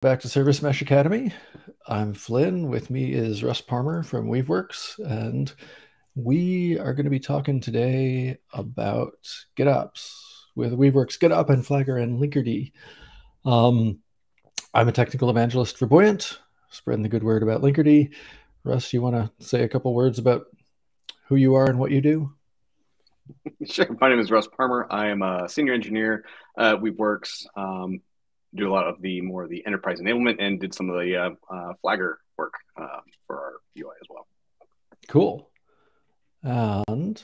Back to Service Mesh Academy. I'm Flynn. With me is Russ Palmer from Weaveworks, and we are going to be talking today about GitOps with Weaveworks GitOps and Flagger and Linkerd. I'm a technical evangelist for Buoyant, spreading the good word about Linkerd. Russ, you want to say a couple words about who you are and what you do? Sure. My name is Russ Palmer. I am a senior engineer at Weaveworks. Do a lot of the enterprise enablement and did some of the Flagger work for our UI as well. Cool. And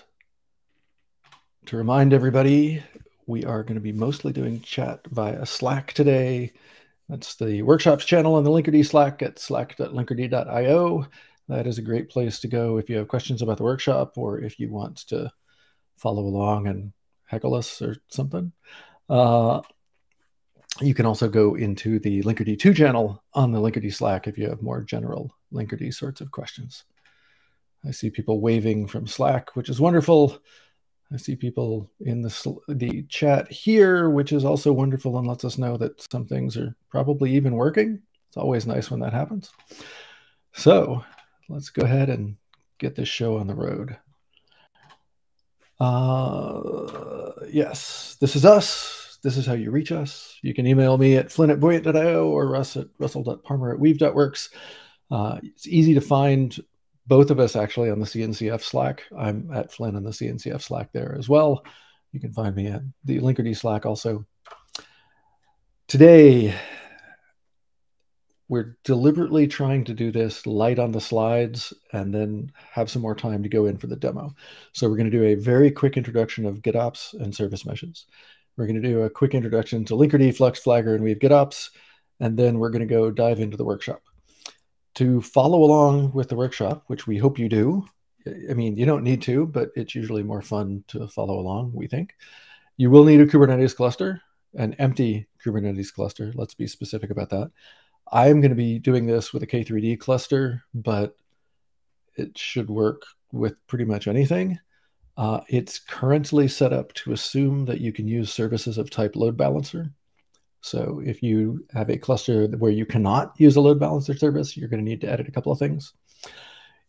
to remind everybody, we are going to be mostly doing chat via Slack today. That's the workshops channel on the Linkerd Slack at slack.linkerd.io. That is a great place to go if you have questions about the workshop or if you want to follow along and heckle us or something. You can also go into the Linkerd 2 channel on the Linkerd Slack if you have more general Linkerd sorts of questions. I see people waving from Slack, which is wonderful. I see people in the chat here, which is also wonderful and lets us know that some things are probably even working. It's always nice when that happens. So let's go ahead and get this show on the road. Yes, this is us. This is how you reach us. You can email me at flynn@buoyant.io or Russ at russell.palmer@weave.works. It's easy to find both of us actually on the CNCF Slack. I'm at Flynn on the CNCF Slack there as well. You can find me at the Linkerd Slack also. Today, we're deliberately trying to do this light on the slides and then have some more time to go in for the demo. So we're going to do a very quick introduction of GitOps and service meshes. We're going to do a quick introduction to Linkerd, Flux, Flagger, and Weave GitOps, and then we're going to go dive into the workshop. To follow along with the workshop, which we hope you do, I mean, you don't need to, but it's usually more fun to follow along, we think. You will need a Kubernetes cluster, an empty Kubernetes cluster. Let's be specific about that. I'm going to be doing this with a K3D cluster, but it should work with pretty much anything. It's currently set up to assume that you can use services of type load balancer. So if you have a cluster where you cannot use a load balancer service, you're going to need to edit a couple of things.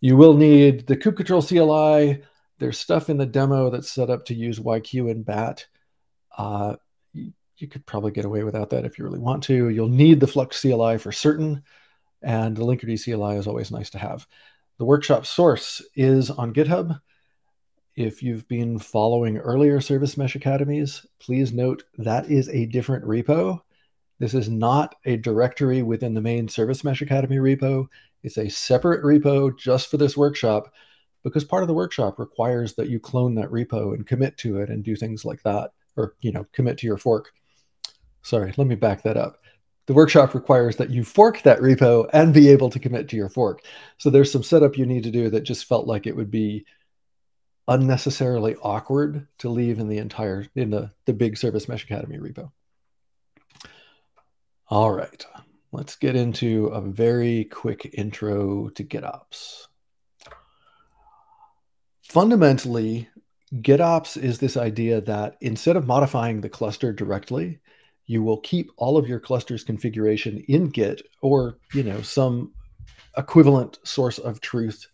You will need the kubectl CLI. There's stuff in the demo that's set up to use YQ and BAT. You could probably get away without that if you really want to. You'll need the Flux CLI for certain, and the Linkerd CLI is always nice to have. The workshop source is on GitHub. If you've been following earlier Service Mesh Academies, please note that is a different repo. This is not a directory within the main Service Mesh Academy repo. It's a separate repo just for this workshop because part of the workshop requires that you clone that repo and commit to it and do things like that, or commit to your fork. Sorry, let me back that up. The workshop requires that you fork that repo and be able to commit to your fork. So there's some setup you need to do that just felt like it would be unnecessarily awkward to leave in the big Service Mesh Academy repo. All right, let's get into a very quick intro to GitOps. Fundamentally, GitOps is this idea that instead of modifying the cluster directly, you will keep all of your cluster's configuration in Git or some equivalent source of truth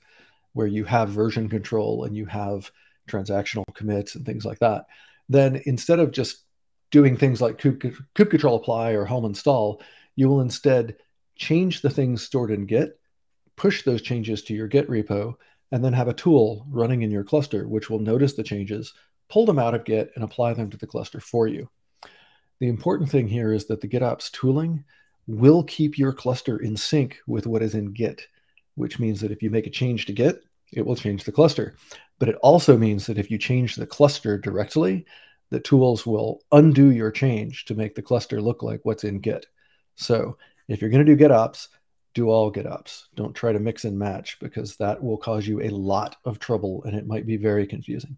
where you have version control and you have transactional commits and things like that. Then instead of just doing things like kubectl apply or helm install, you will instead change the things stored in Git, push those changes to your Git repo, and then have a tool running in your cluster which will notice the changes, pull them out of Git, and apply them to the cluster for you. The important thing here is that the GitOps tooling will keep your cluster in sync with what is in Git, which means that if you make a change to Git, it will change the cluster. But it also means that if you change the cluster directly, the tools will undo your change to make the cluster look like what's in Git. So if you're going to do GitOps, do all GitOps. Don't try to mix and match because that will cause you a lot of trouble and it might be very confusing.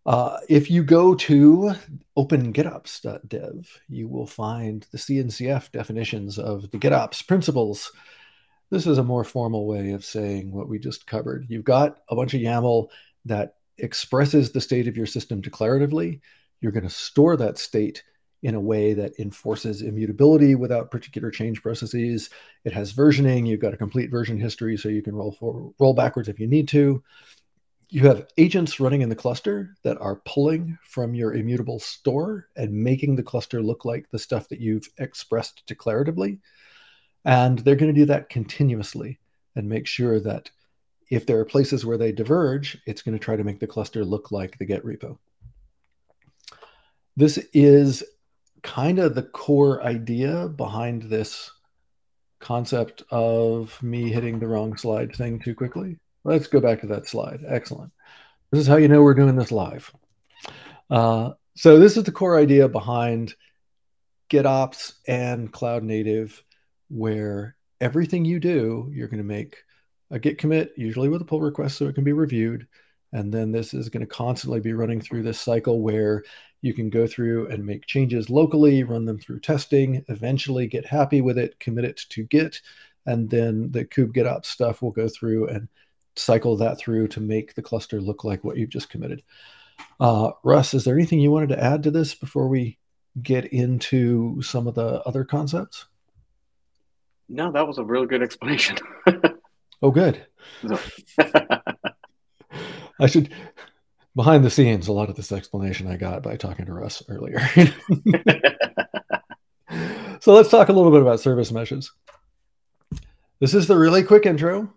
If you go to opengitops.dev, you will find the CNCF definitions of the GitOps principles. This is a more formal way of saying what we just covered. You've got a bunch of YAML that expresses the state of your system declaratively. You're going to store that state in a way that enforces immutability without particular change processes. It has versioning. You've got a complete version history, so you can roll backwards if you need to. You have agents running in the cluster that are pulling from your immutable store and making the cluster look like the stuff that you've expressed declaratively. And they're going to do that continuously and make sure that if there are places where they diverge, it's going to try to make the cluster look like the Git repo. This is kind of the core idea behind this concept of me hitting the wrong slide thing too quickly. Let's go back to that slide. Excellent. This is how you know we're doing this live. So this is the core idea behind GitOps and Cloud Native, where everything you do, you're going to make a Git commit, usually with a pull request so it can be reviewed. And then this is going to constantly be running through this cycle where you can go through and make changes locally, run them through testing, eventually get happy with it, commit it to Git, and then the kube GitOps stuff will go through and cycle that through to make the cluster look like what you've just committed. Russ, is there anything you wanted to add to this before we get into some of the other concepts? No, that was a really good explanation. Oh, good. I should, behind the scenes, a lot of this explanation I got by talking to Russ earlier. So let's talk a little bit about service meshes. This is the really quick intro.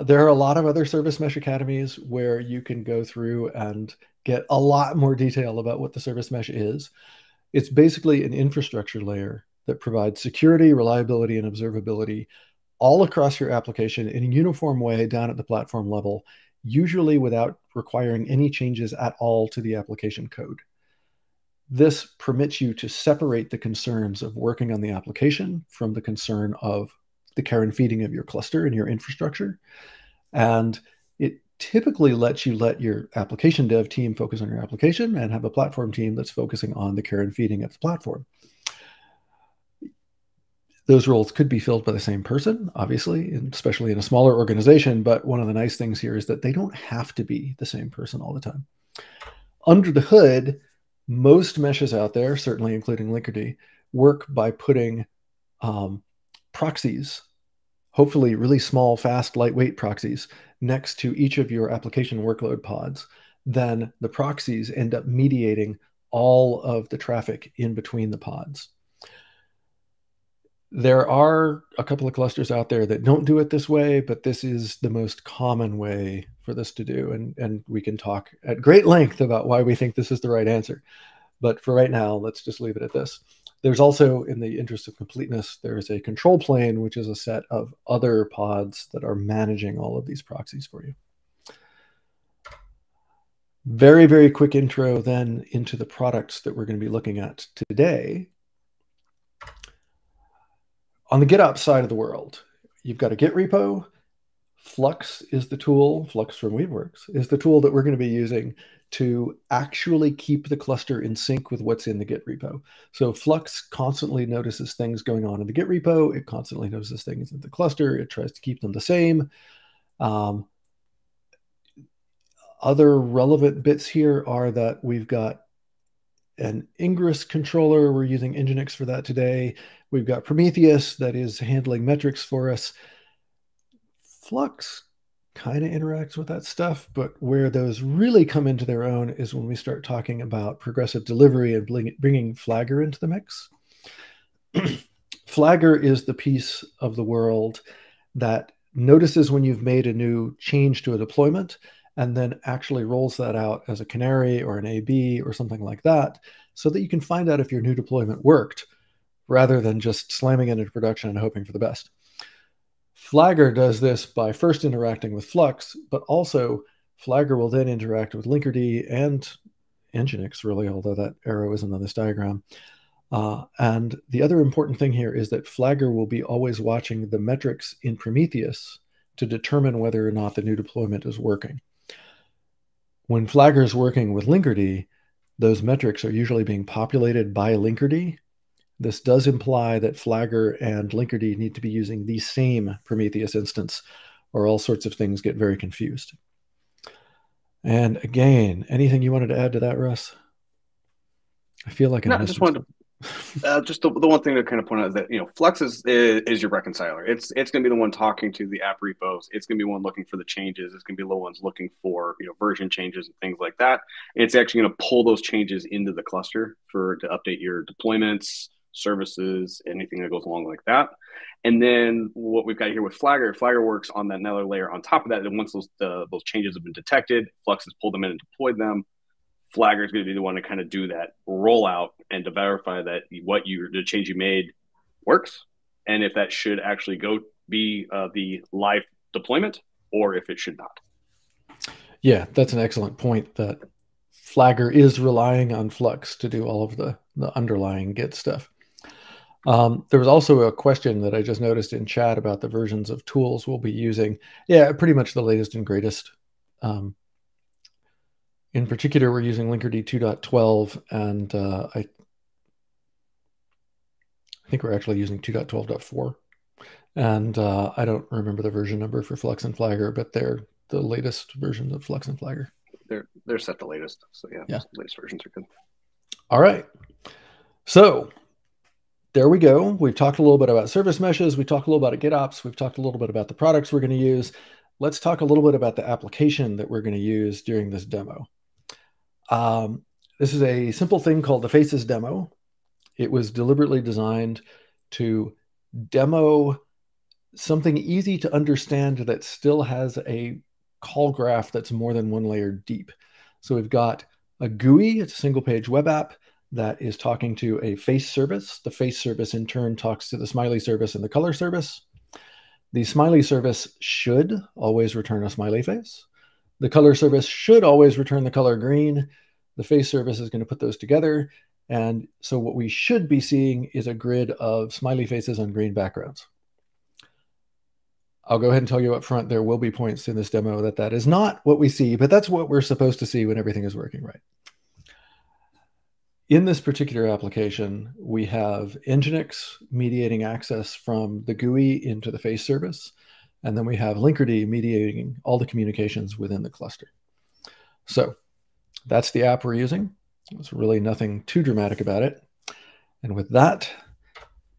There are a lot of other service mesh academies where you can go through and get a lot more detail about what the service mesh is. It's basically an infrastructure layer that provides security, reliability, and observability all across your application in a uniform way down at the platform level, usually without requiring any changes at all to the application code. This permits you to separate the concerns of working on the application from the concern of the care and feeding of your cluster and your infrastructure. And it typically lets you let your application dev team focus on your application and have a platform team that's focusing on the care and feeding of the platform. Those roles could be filled by the same person, obviously, and especially in a smaller organization. But one of the nice things here is that they don't have to be the same person all the time. Under the hood, most meshes out there, certainly including Linkerd, work by putting proxies, hopefully really small, fast, lightweight proxies, next to each of your application workload pods. Then the proxies end up mediating all of the traffic in between the pods. There are a couple of clusters out there that don't do it this way, but this is the most common way for this to do. And we can talk at great length about why we think this is the right answer. But for right now, let's just leave it at this. There's also, in the interest of completeness, there is a control plane, which is a set of other pods that are managing all of these proxies for you. Very, very quick intro then into the products that we're going to be looking at today. On the GitOps side of the world, you've got a Git repo. Flux is the tool, Flux from Weaveworks, is the tool that we're going to be using to actually keep the cluster in sync with what's in the Git repo. So Flux constantly notices things going on in the Git repo. It constantly notices things in the cluster. It tries to keep them the same. Other relevant bits here are that we've got an Ingress controller. We're using Nginx for that today. We've got Prometheus that is handling metrics for us. Flux kind of interacts with that stuff, but where those really come into their own is when we start talking about progressive delivery and bringing Flagger into the mix. Flagger is the piece of the world that notices when you've made a new change to a deployment and then actually rolls that out as a canary or an AB or something like that, so that you can find out if your new deployment worked rather than just slamming it into production and hoping for the best. Flagger does this by first interacting with Flux, but also Flagger will then interact with Linkerd and Nginx, really, although that arrow isn't on this diagram. And the other important thing here is that Flagger will be always watching the metrics in Prometheus to determine whether or not the new deployment is working. When Flagger is working with Linkerd, those metrics are usually being populated by Linkerd. This does imply that Flagger and Linkerd need to be using the same Prometheus instance, or all sorts of things get very confused. And again, anything you wanted to add to that, Russ? I feel like I just wanted to Just the one thing to kind of point out is that Flux is your reconciler. It's going to be the one talking to the app repos. It's going to be one looking for the changes. It's going to be the ones looking for version changes and things like that. And it's actually going to pull those changes into the cluster to update your deployments, services, anything that goes along like that. And then what we've got here with Flagger works on that another layer on top of that. And once those changes have been detected, Flux has pulled them in and deployed them. Flagger is going to be the one to kind of do that rollout and to verify that the change you made works, and if that should actually go be the live deployment or if it should not. Yeah, that's an excellent point, that Flagger is relying on Flux to do all of the underlying Git stuff. There was also a question that I just noticed in chat about the versions of tools we'll be using. Yeah, pretty much the latest and greatest. In particular, we're using Linkerd 2.12, and I think we're actually using 2.12.4. And I don't remember the version number for Flux and Flagger, but they're the latest versions of Flux and Flagger. They're set the latest. So yeah. The latest versions are good. All right. So there we go. We've talked a little bit about service meshes. We talked a little about GitOps. We've talked a little bit about the products we're going to use. Let's talk a little bit about the application that we're going to use during this demo. This is a simple thing called the Faces demo. It was deliberately designed to demo something easy to understand that still has a call graph that's more than one layer deep. So we've got a GUI, it's a single page web app that is talking to a face service. The face service in turn talks to the smiley service and the color service. The smiley service should always return a smiley face. The color service should always return the color green. The face service is going to put those together. And so what we should be seeing is a grid of smiley faces on green backgrounds. I'll go ahead and tell you up front, there will be points in this demo that is not what we see, but that's what we're supposed to see when everything is working right. In this particular application, we have Nginx mediating access from the GUI into the face service. And then we have Linkerd mediating all the communications within the cluster. So that's the app we're using. There's really nothing too dramatic about it. And with that,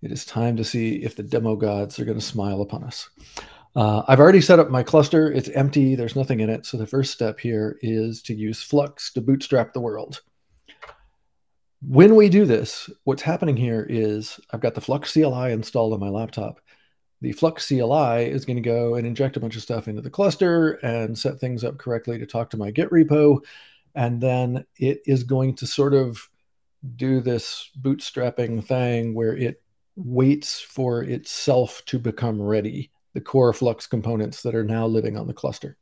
it is time to see if the demo gods are going to smile upon us. I've already set up my cluster. It's empty. There's nothing in it. So the first step here is to use Flux to bootstrap the world. When we do this, what's happening here is I've got the Flux CLI installed on my laptop. The Flux CLI is going to go and inject a bunch of stuff into the cluster and set things up correctly to talk to my Git repo. And then it is going to sort of do this bootstrapping thing where it waits for itself to become ready, the core Flux components that are now living on the cluster.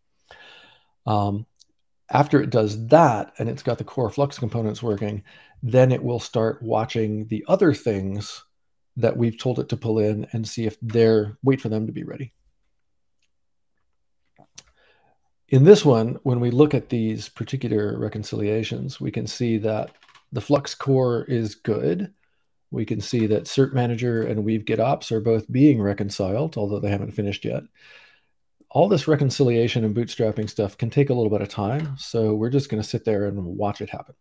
After it does that, and it's got the core Flux components working, then it will start watching the other things that we've told it to pull in and see if wait for them to be ready. In this one, when we look at these particular reconciliations, we can see that the Flux core is good. We can see that Cert Manager and Weave GitOps are both being reconciled, although they haven't finished yet. All this reconciliation and bootstrapping stuff can take a little bit of time, so we're just going to sit there and watch it happen.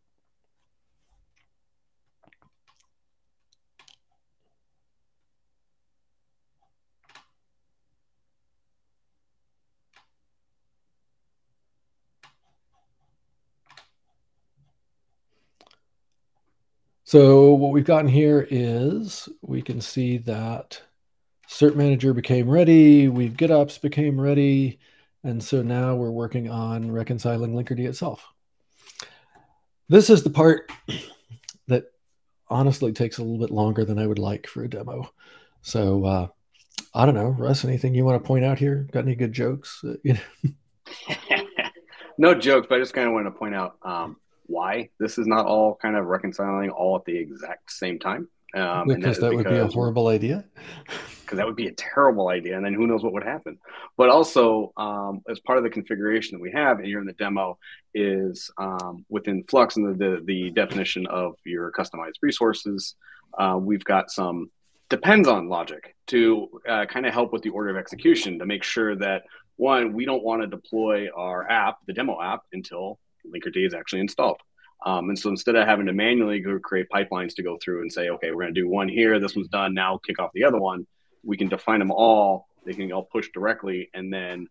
So what we've gotten here is we can see that Cert Manager became ready, Weave GitOps became ready, and so now we're working on reconciling Linkerd itself. This is the part that honestly takes a little bit longer than I would like for a demo. So I don't know, Russ, anything you want to point out here? Got any good jokes? No jokes, but I just kind of want to point out why this is not all kind of reconciling all at the exact same time. Because that would be a horrible idea. Because that would be a terrible idea, and then who knows what would happen. But also, as part of the configuration that we have here in the demo is within Flux and the definition of your customized resources, we've got some depends on logic to kind of help with the order of execution to make sure that, one, we don't want to deploy our app, the demo app, until Linkerd is actually installed. And so instead of having to manually go create pipelines to go through and say, okay, we're going to do one here, this one's done, now kick off the other one, we can define them all. They can all push directly, and then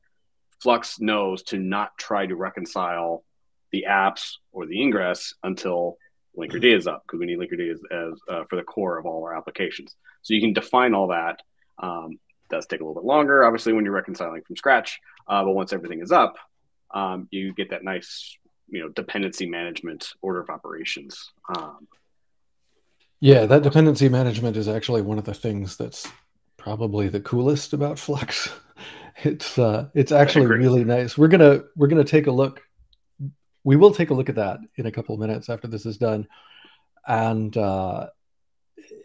Flux knows to not try to reconcile the apps or the ingress until Linkerd is up, because we need Linkerd as for the core of all our applications. So you can define all that. It does take a little bit longer, obviously, when you're reconciling from scratch. But once everything is up, you get that nice, dependency management order of operations. Yeah, that dependency management is actually one of the things that's probably the coolest about Flux. It's actually really nice. We're gonna take a look. We will take a look at that in a couple of minutes after this is done, and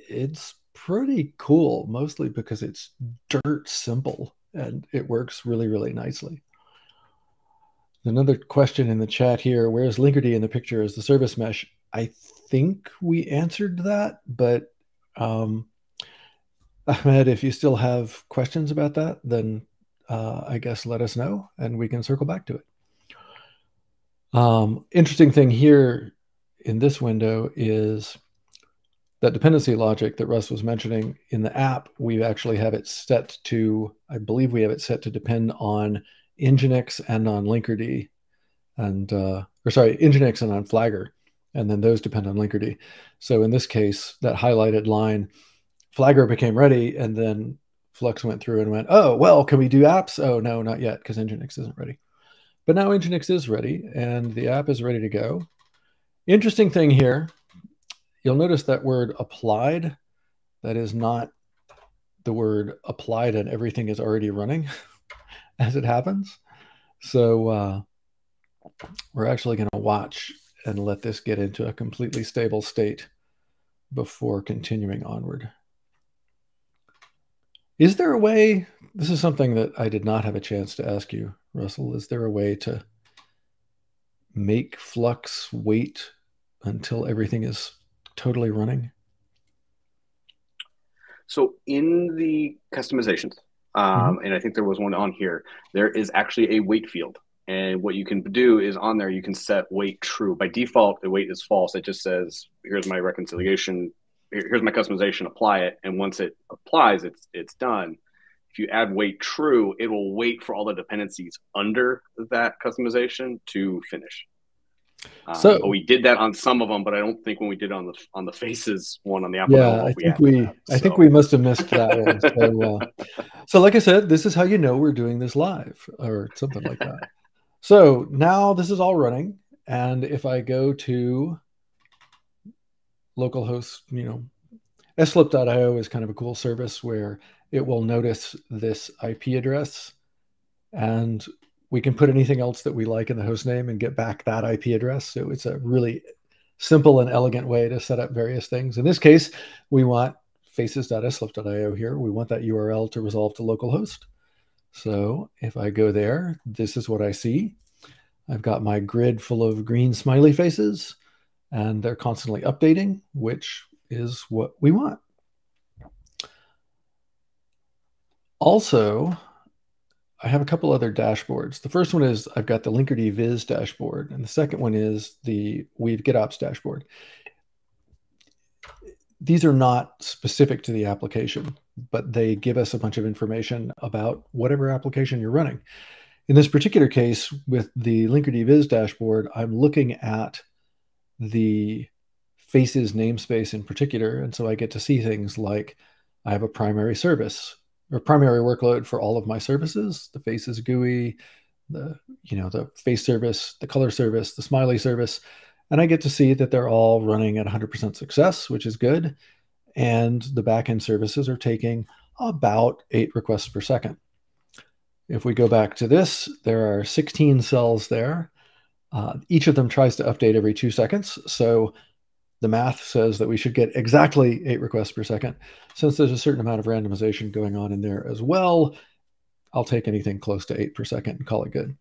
it's pretty cool, mostly because it's dirt simple and it works really, really nicely. Another question in the chat here: where's Linkerd in the picture as the service mesh? I think we answered that, but Ahmed, if you still have questions about that, then I guess let us know and we can circle back to it. Interesting thing here in this window is that dependency logic that Russ was mentioning. In the app, we actually have it set to, I believe we have it set to depend on Nginx and on Linkerd, and Nginx and on Flagger, and then those depend on Linkerd. So in this case, that highlighted line, Flagger became ready, and then Flux went through and went, oh, well, can we do apps? Oh, no, not yet, because Nginx isn't ready. But now Nginx is ready, and the app is ready to go. Interesting thing here, you'll notice that word applied, that is not the word applied and everything is already running as it happens. So we're actually going to watch and let this get into a completely stable state before continuing onward. Is there a way, this is something that I did not have a chance to ask you, Russell, is there a way to make Flux wait until everything is totally running? So in the customizations, and I think there was one on here, there is actually a wait field. And what you can do is on there, you can set wait true. By default, the wait is false. It just says, here's my reconciliation, here's my customization, apply it. And once it applies, it's done. If you add wait true, it will wait for all the dependencies under that customization to finish. So we did that on some of them, but I don't think when we did on the faces one on the Apple. Yeah, I think we must have missed that one. So like I said, this is how you know we're doing this live or something like that. So now this is all running, and if I go to localhost, slip.io is kind of a cool service where it will notice this IP address, and we can put anything else that we like in the host name and get back that IP address. So it's a really simple and elegant way to set up various things. In this case, we want faces.slip.io here. We want that URL to resolve to localhost. So if I go there, this is what I see. I've got my grid full of green smiley faces, and they're constantly updating, which is what we want. Also, I have a couple other dashboards. The first one is I've got the Linkerd Viz dashboard, and the second one is the Weave GitOps dashboard. These are not specific to the application, but they give us a bunch of information about whatever application you're running. In this particular case, with the Linkerd Viz dashboard, I'm looking at the faces namespace in particular, and so I get to see things like I have a primary service or primary workload for all of my services, the faces GUI, the face service, the color service, the smiley service, and I get to see that they're all running at 100% success, which is good. And the backend services are taking about 8 requests per second. If we go back to this, there are 16 cells there. Each of them tries to update every 2 seconds. So the math says that we should get exactly 8 requests per second. Since there's a certain amount of randomization going on in there as well, I'll take anything close to 8 per second and call it good.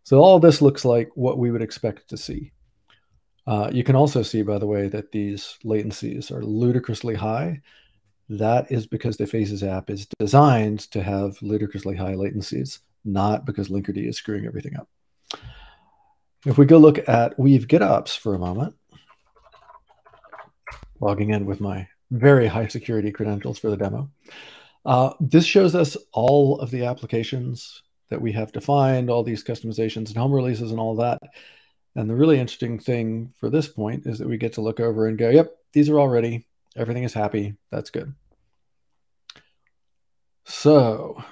So all of this looks like what we would expect to see. You can also see, by the way, that these latencies are ludicrously high. That is because the Faces app is designed to have ludicrously high latencies, not because Linkerd is screwing everything up. If we go look at Weave GitOps for a moment, logging in with my very high security credentials for the demo. This shows us all of the applications that we have defined, all these customizations and home releases and all that. And the really interesting thing for this point is that we get to look over and go, yep, these are all ready. Everything is happy. That's good. So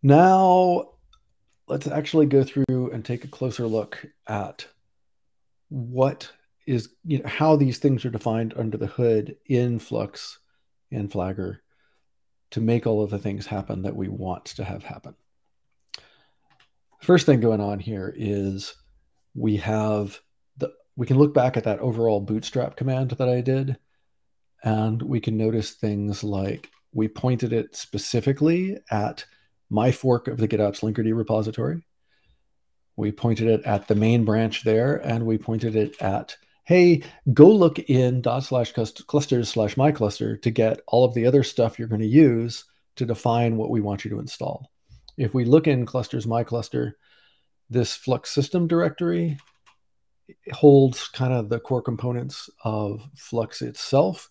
now let's actually go through and take a closer look at what is, how these things are defined under the hood in Flux and Flagger to make all of the things happen that we want to have happen. First thing going on here is we can look back at that overall bootstrap command that I did, and we can notice things like we pointed it specifically at my fork of the GitOps Linkerd repository. We pointed it at the main branch there, and we pointed it at, hey, go look in /clusters/mycluster to get all of the other stuff you're going to use to define what we want you to install. If we look in clusters mycluster, this Flux system directory holds kind of the core components of Flux itself.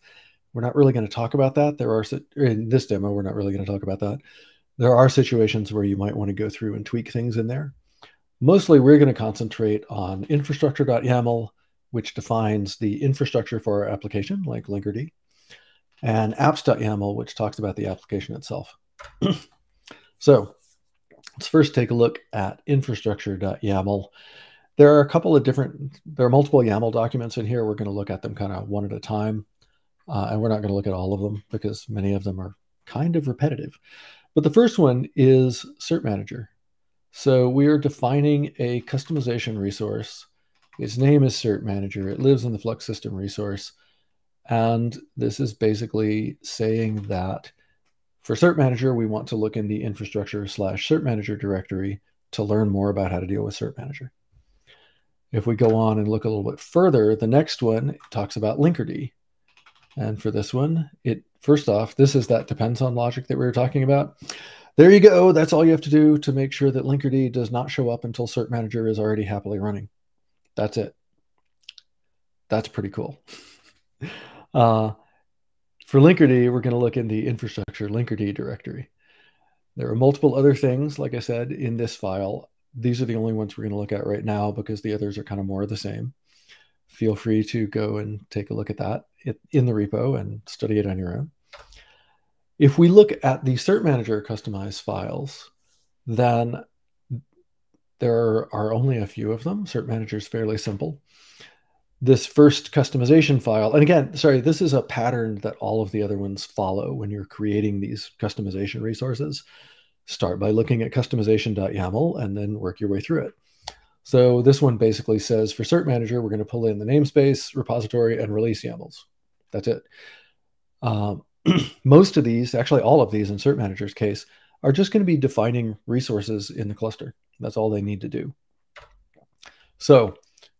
We're not really going to talk about that. In this demo, we're not really going to talk about that. There are situations where you might want to go through and tweak things in there. Mostly, we're going to concentrate on infrastructure.yaml, which defines the infrastructure for our application, like Linkerd, and apps.yaml, which talks about the application itself. So let's first take a look at infrastructure.yaml. There are multiple YAML documents in here. We're going to look at them kind of one at a time. And we're not going to look at all of them because many of them are kind of repetitive. But the first one is Cert Manager. So we are defining a customization resource. Its name is Cert Manager. It lives in the Flux system resource. And this is basically saying that for Cert Manager, we want to look in the infrastructure/Cert Manager directory to learn more about how to deal with Cert Manager. If we go on and look a little bit further, the next one talks about Linkerd. And for this one, first off, this is that depends on logic that we were talking about. There you go. That's all you have to do to make sure that Linkerd does not show up until Cert Manager is already happily running. That's it. That's pretty cool. For Linkerd, we're going to look in the infrastructure Linkerd directory. There are multiple other things, like I said, in this file. These are the only ones we're going to look at right now because the others are kind of more of the same. Feel free to go and take a look at that in the repo and study it on your own. If we look at the Cert Manager customized files, then there are only a few of them. Cert Manager is fairly simple. This first customization file, and again, sorry, this is a pattern that all of the other ones follow when you're creating these customization resources. Start by looking at customization.yaml and then work your way through it. So this one basically says for Cert Manager, we're going to pull in the namespace, repository, and release YAMLs. That's it. Most of these, actually all of these in Cert Manager's case, are just going to be defining resources in the cluster. That's all they need to do. So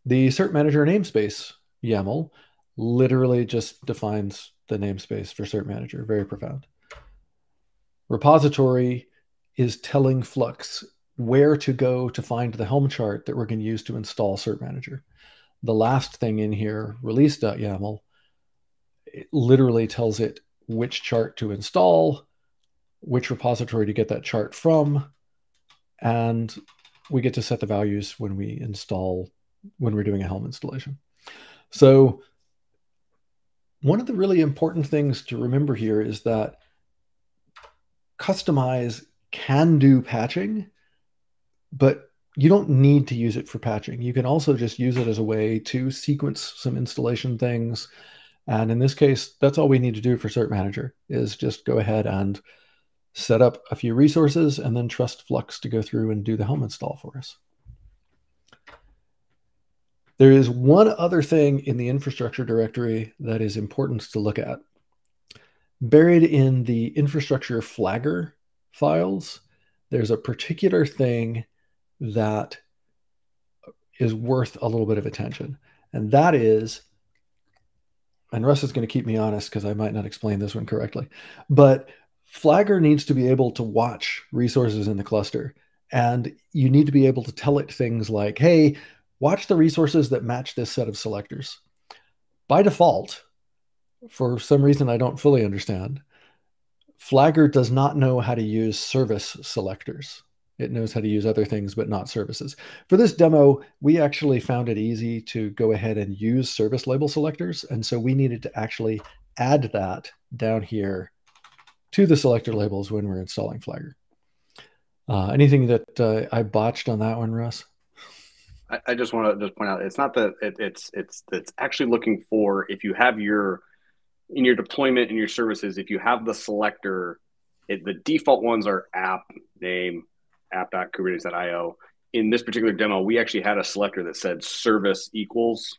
the Cert Manager namespace YAML literally just defines the namespace for Cert Manager. Very profound. Repository is telling Flux where to go to find the Helm chart that we're going to use to install Cert Manager. The last thing in here, release.yaml, it literally tells it which chart to install, which repository to get that chart from, and we get to set the values when we're doing a Helm installation. So one of the really important things to remember here is that Kustomize can do patching, but you don't need to use it for patching. You can also just use it as a way to sequence some installation things. And in this case, that's all we need to do for Cert Manager is just go ahead and set up a few resources and then trust Flux to go through and do the Helm install for us. There is one other thing in the infrastructure directory that is important to look at. Buried in the infrastructure Flagger files, there's a particular thing that is worth a little bit of attention. And that is, and Russ is going to keep me honest because I might not explain this one correctly, but Flagger needs to be able to watch resources in the cluster. And you need to be able to tell it things like, hey, watch the resources that match this set of selectors. By default, for some reason I don't fully understand, Flagger does not know how to use service selectors. It knows how to use other things, but not services. For this demo, we actually found it easy to go ahead and use service label selectors. And so we needed to actually add that down here to the selector labels when we're installing Flagger. Anything that I botched on that one, Russ? I just want to just point out, it's not that it's actually looking for, if you have in your deployment and your services, if you have the selector, the default ones are app name, app.kubernetes.io. In this particular demo, we actually had a selector that said service equals,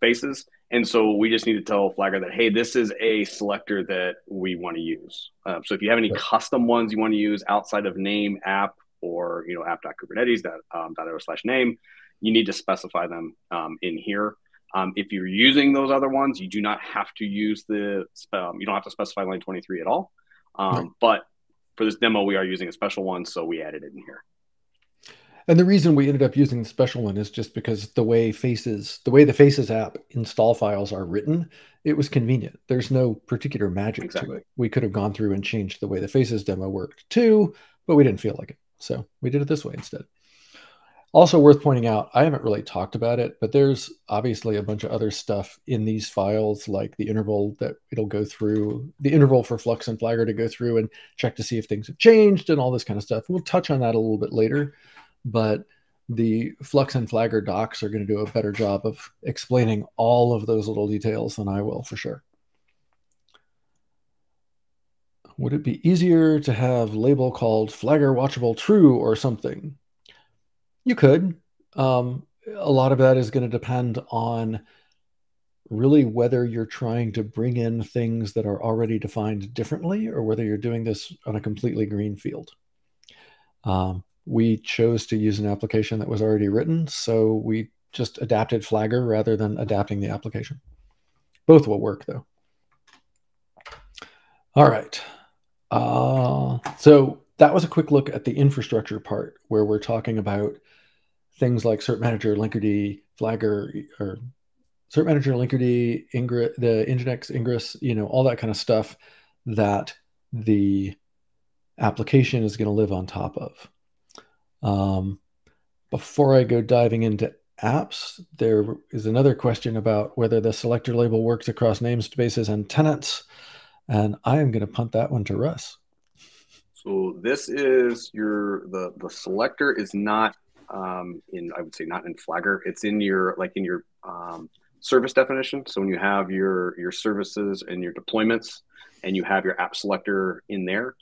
faces. And so we just need to tell Flagger that, hey, this is a selector that we want to use. So if you have any custom ones you want to use outside of name, app, or app.kubernetes.io/name, you need to specify them in here. If you're using those other ones, you do not have to use you don't have to specify line 23 at all. But for this demo, we are using a special one, so we added it in here. And the reason we ended up using the special one is just because the way the Faces app install files are written, it was convenient. There's no particular magic to it. We could have gone through and changed the way the Faces demo worked too, but we didn't feel like it. So we did it this way instead. Also worth pointing out, I haven't really talked about it, but there's obviously a bunch of other stuff in these files, like the interval that it'll go through, the interval for Flux and Flagger to go through and check to see if things have changed and all this kind of stuff. We'll touch on that a little bit later, but the Flux and Flagger docs are going to do a better job of explaining all of those little details than I will, for sure. Would it be easier to have label called Flagger watchable true or something? You could. A lot of that is going to depend on really whether you're trying to bring in things that are already defined differently or whether you're doing this on a completely green field. We chose to use an application that was already written, so we just adapted Flagger rather than adapting the application. Both will work, though. All right. So that was a quick look at the infrastructure part, where we're talking about things like cert manager, Linkerd, Flagger, or cert manager, Linkerd, the Nginx, Ingress, all that kind of stuff that the application is going to live on top of. Before I go diving into apps, there is another question about whether the selector label works across namespaces and tenants. And I am going to punt that one to Russ. So this is the selector is not I would say not in Flagger. It's in your service definition. So when you have your services and your deployments and you have your app selector in there,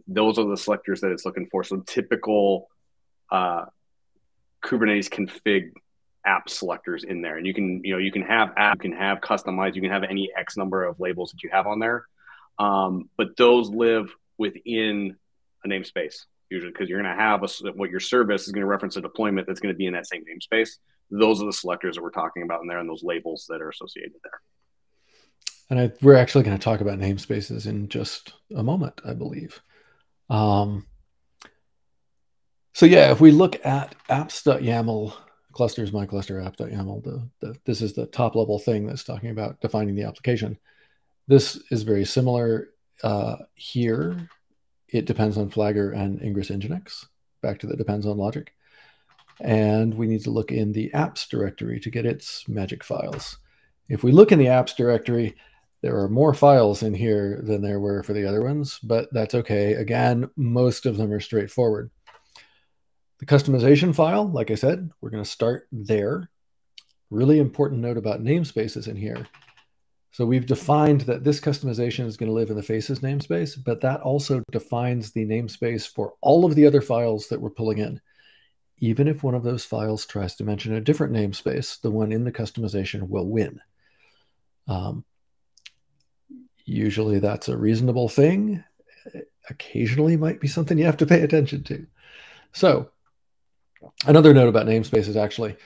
those are the selectors that it's looking for. So typical Kubernetes config app selectors in there, and you can have app, you can have customized, you can have any X number of labels that you have on there, but those live within a namespace usually, because you're going to have what your service is going to reference a deployment that's going to be in that same namespace. Those are the selectors that we're talking about in there, and those labels that are associated there. And we're actually going to talk about namespaces in just a moment, I believe. So yeah, if we look at apps.yaml, clusters my cluster app.yaml, this is the top level thing that's talking about defining the application. This is very similar here. It depends on Flagger and Ingress Nginx, back to the depends on logic. And we need to look in the apps directory to get its magic files. If we look in the apps directory, there are more files in here than there were for the other ones, but that's okay. Again, most of them are straightforward. The customization file, like I said, we're going to start there. Really important note about namespaces in here. So we've defined that this customization is going to live in the Faces namespace, but that also defines the namespace for all of the other files that we're pulling in. Even if one of those files tries to mention a different namespace, the one in the customization will win. Usually that's a reasonable thing. Occasionally might be something you have to pay attention to. So another note about namespaces, actually,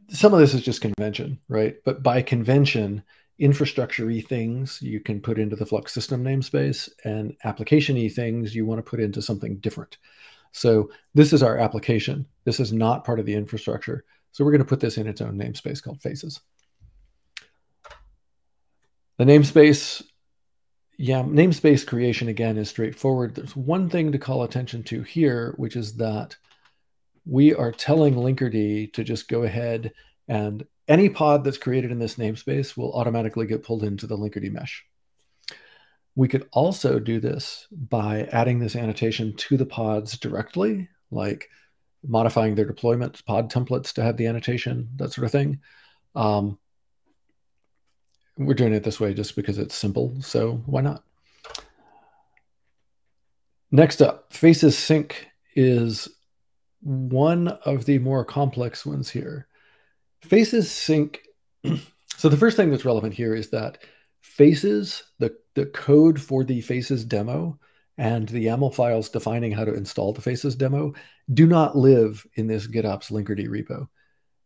some of this is just convention, right? But by convention, infrastructure-y things you can put into the Flux system namespace, and application-y things you want to put into something different. So this is our application. This is not part of the infrastructure. So we're going to put this in its own namespace called faces. The namespace, namespace creation, again, is straightforward. There's one thing to call attention to here, which is that we are telling Linkerd to just go ahead and any pod that's created in this namespace will automatically get pulled into the Linkerd mesh. We could also do this by adding this annotation to the pods directly, like modifying their deployment pod templates to have the annotation, that sort of thing. We're doing it this way just because it's simple, so why not? Next up, faces sync is one of the more complex ones here. Faces sync, so the first thing that's relevant here is that faces, the code for the faces demo and the YAML files defining how to install the faces demo do not live in this GitOps Linkerd repo.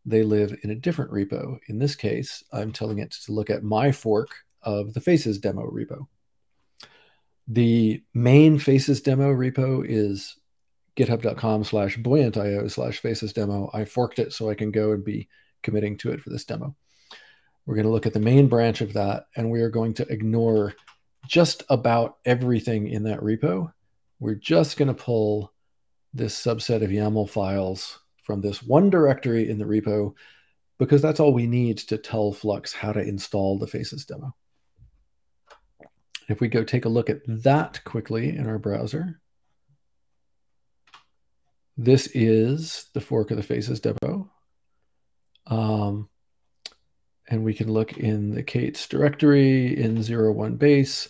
They live in a different repo. In this case, I'm telling it to look at my fork of the faces demo repo. The main faces demo repo is github.com/buoyantio/faces demo. I forked it so I can go and be committing to it for this demo. We're going to look at the main branch of that, and we are going to ignore just about everything in that repo. We're just going to pull this subset of YAML files from this one directory in the repo, because that's all we need to tell Flux how to install the faces demo. If we go take a look at that quickly in our browser, this is the fork of the faces demo. And we can look in the Kate's directory in 01 base,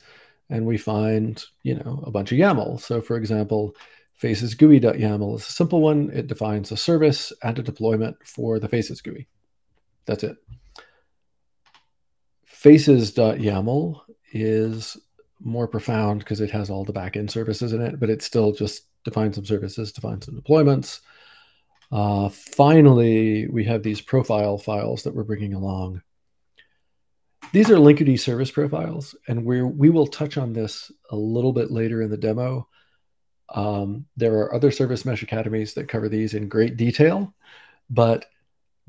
and we find, a bunch of YAML. So for example, faces GUI.yaml is a simple one. It defines a service and a deployment for the faces GUI. That's it. Faces.yaml is more profound because it has all the backend services in it, but it still just defines some services, defines some deployments. Finally, we have these profile files that we're bringing along. These are Linkerd service profiles, and we will touch on this a little bit later in the demo. There are other service mesh academies that cover these in great detail, but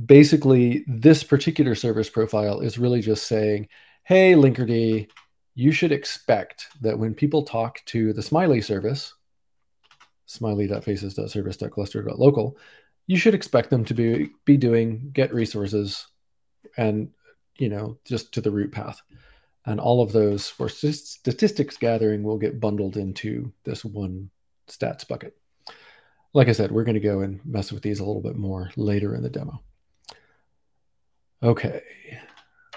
basically this particular service profile is really just saying, hey, Linkerd, you should expect that when people talk to the Smiley service, smiley.faces.service.cluster.local, you should expect them to be doing get resources and, just to the root path. And all of those for statistics gathering will get bundled into this one stats bucket. Like I said, we're going to go and mess with these a little bit more later in the demo. Okay.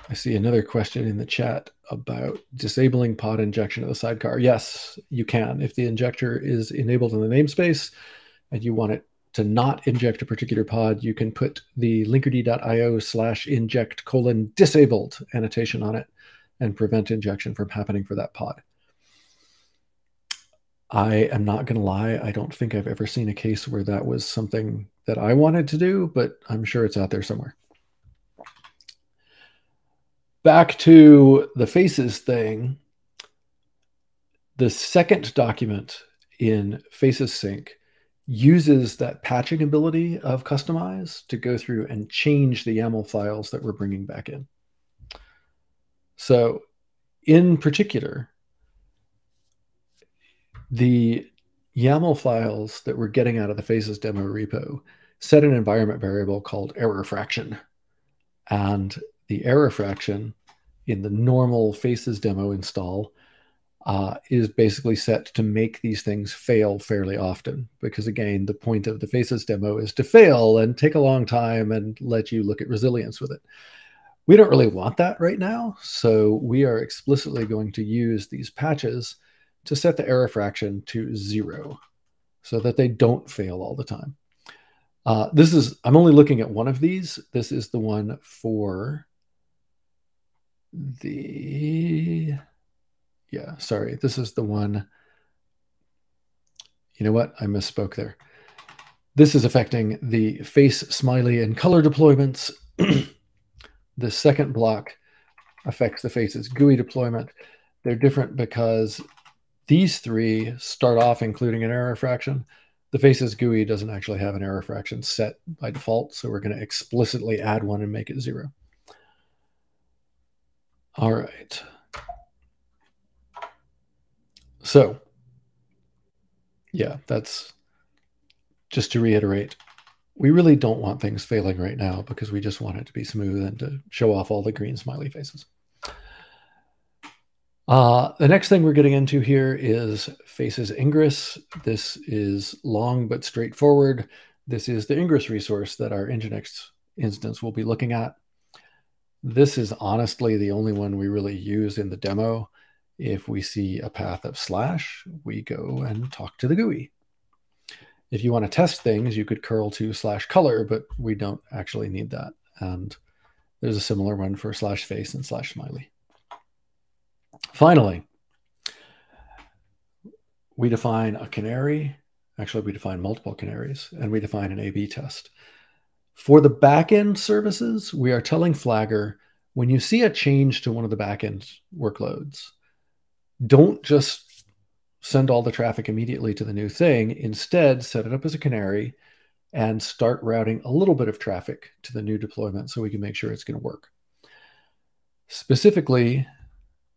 I see another question in the chat about disabling pod injection of the sidecar. Yes, you can. If the injector is enabled in the namespace and you want it to not inject a particular pod, you can put the linkerd.io/inject:"disabled" annotation on it and prevent injection from happening for that pod. I am not going to lie. I don't think I've ever seen a case where that was something that I wanted to do, but I'm sure it's out there somewhere. Back to the faces thing. The second document in faces sync uses that patching ability of Kustomize to go through and change the YAML files that we're bringing back in. So in particular, the YAML files that we're getting out of the faces demo repo set an environment variable called error fraction. And the error fraction in the normal faces demo install is basically set to make these things fail fairly often. Because again, the point of the faces demo is to fail and take a long time and let you look at resilience with it. We don't really want that right now. So we are explicitly going to use these patches to set the error fraction to 0 so that they don't fail all the time. I'm only looking at one of these. This is the one for this is the one. You know what? I misspoke there. This is affecting the face, smiley, and color deployments. The second block affects the faces GUI deployment. They're different because these three start off including an error fraction, The faces GUI doesn't actually have an error fraction set by default, so we're going to explicitly add one and make it 0. All right. So, yeah, that's just to reiterate. We really don't want things failing right now because we just want it to be smooth and to show off all the green smiley faces. The next thing we're getting into here is faces ingress. This is long but straightforward. This is the ingress resource that our Nginx instance will be looking at. This is honestly the only one we really use in the demo. If we see a path of /, we go and talk to the GUI. If you want to test things, you could curl to /color, but we don't actually need that. And there's a similar one for /face and /smiley. Finally, we define a canary. Actually, we define multiple canaries, and we define an A/B test. For the backend services, we are telling Flagger, when you see a change to one of the backend workloads, don't just send all the traffic immediately to the new thing. Instead, set it up as a canary and start routing a little bit of traffic to the new deployment so we can make sure it's going to work. Specifically,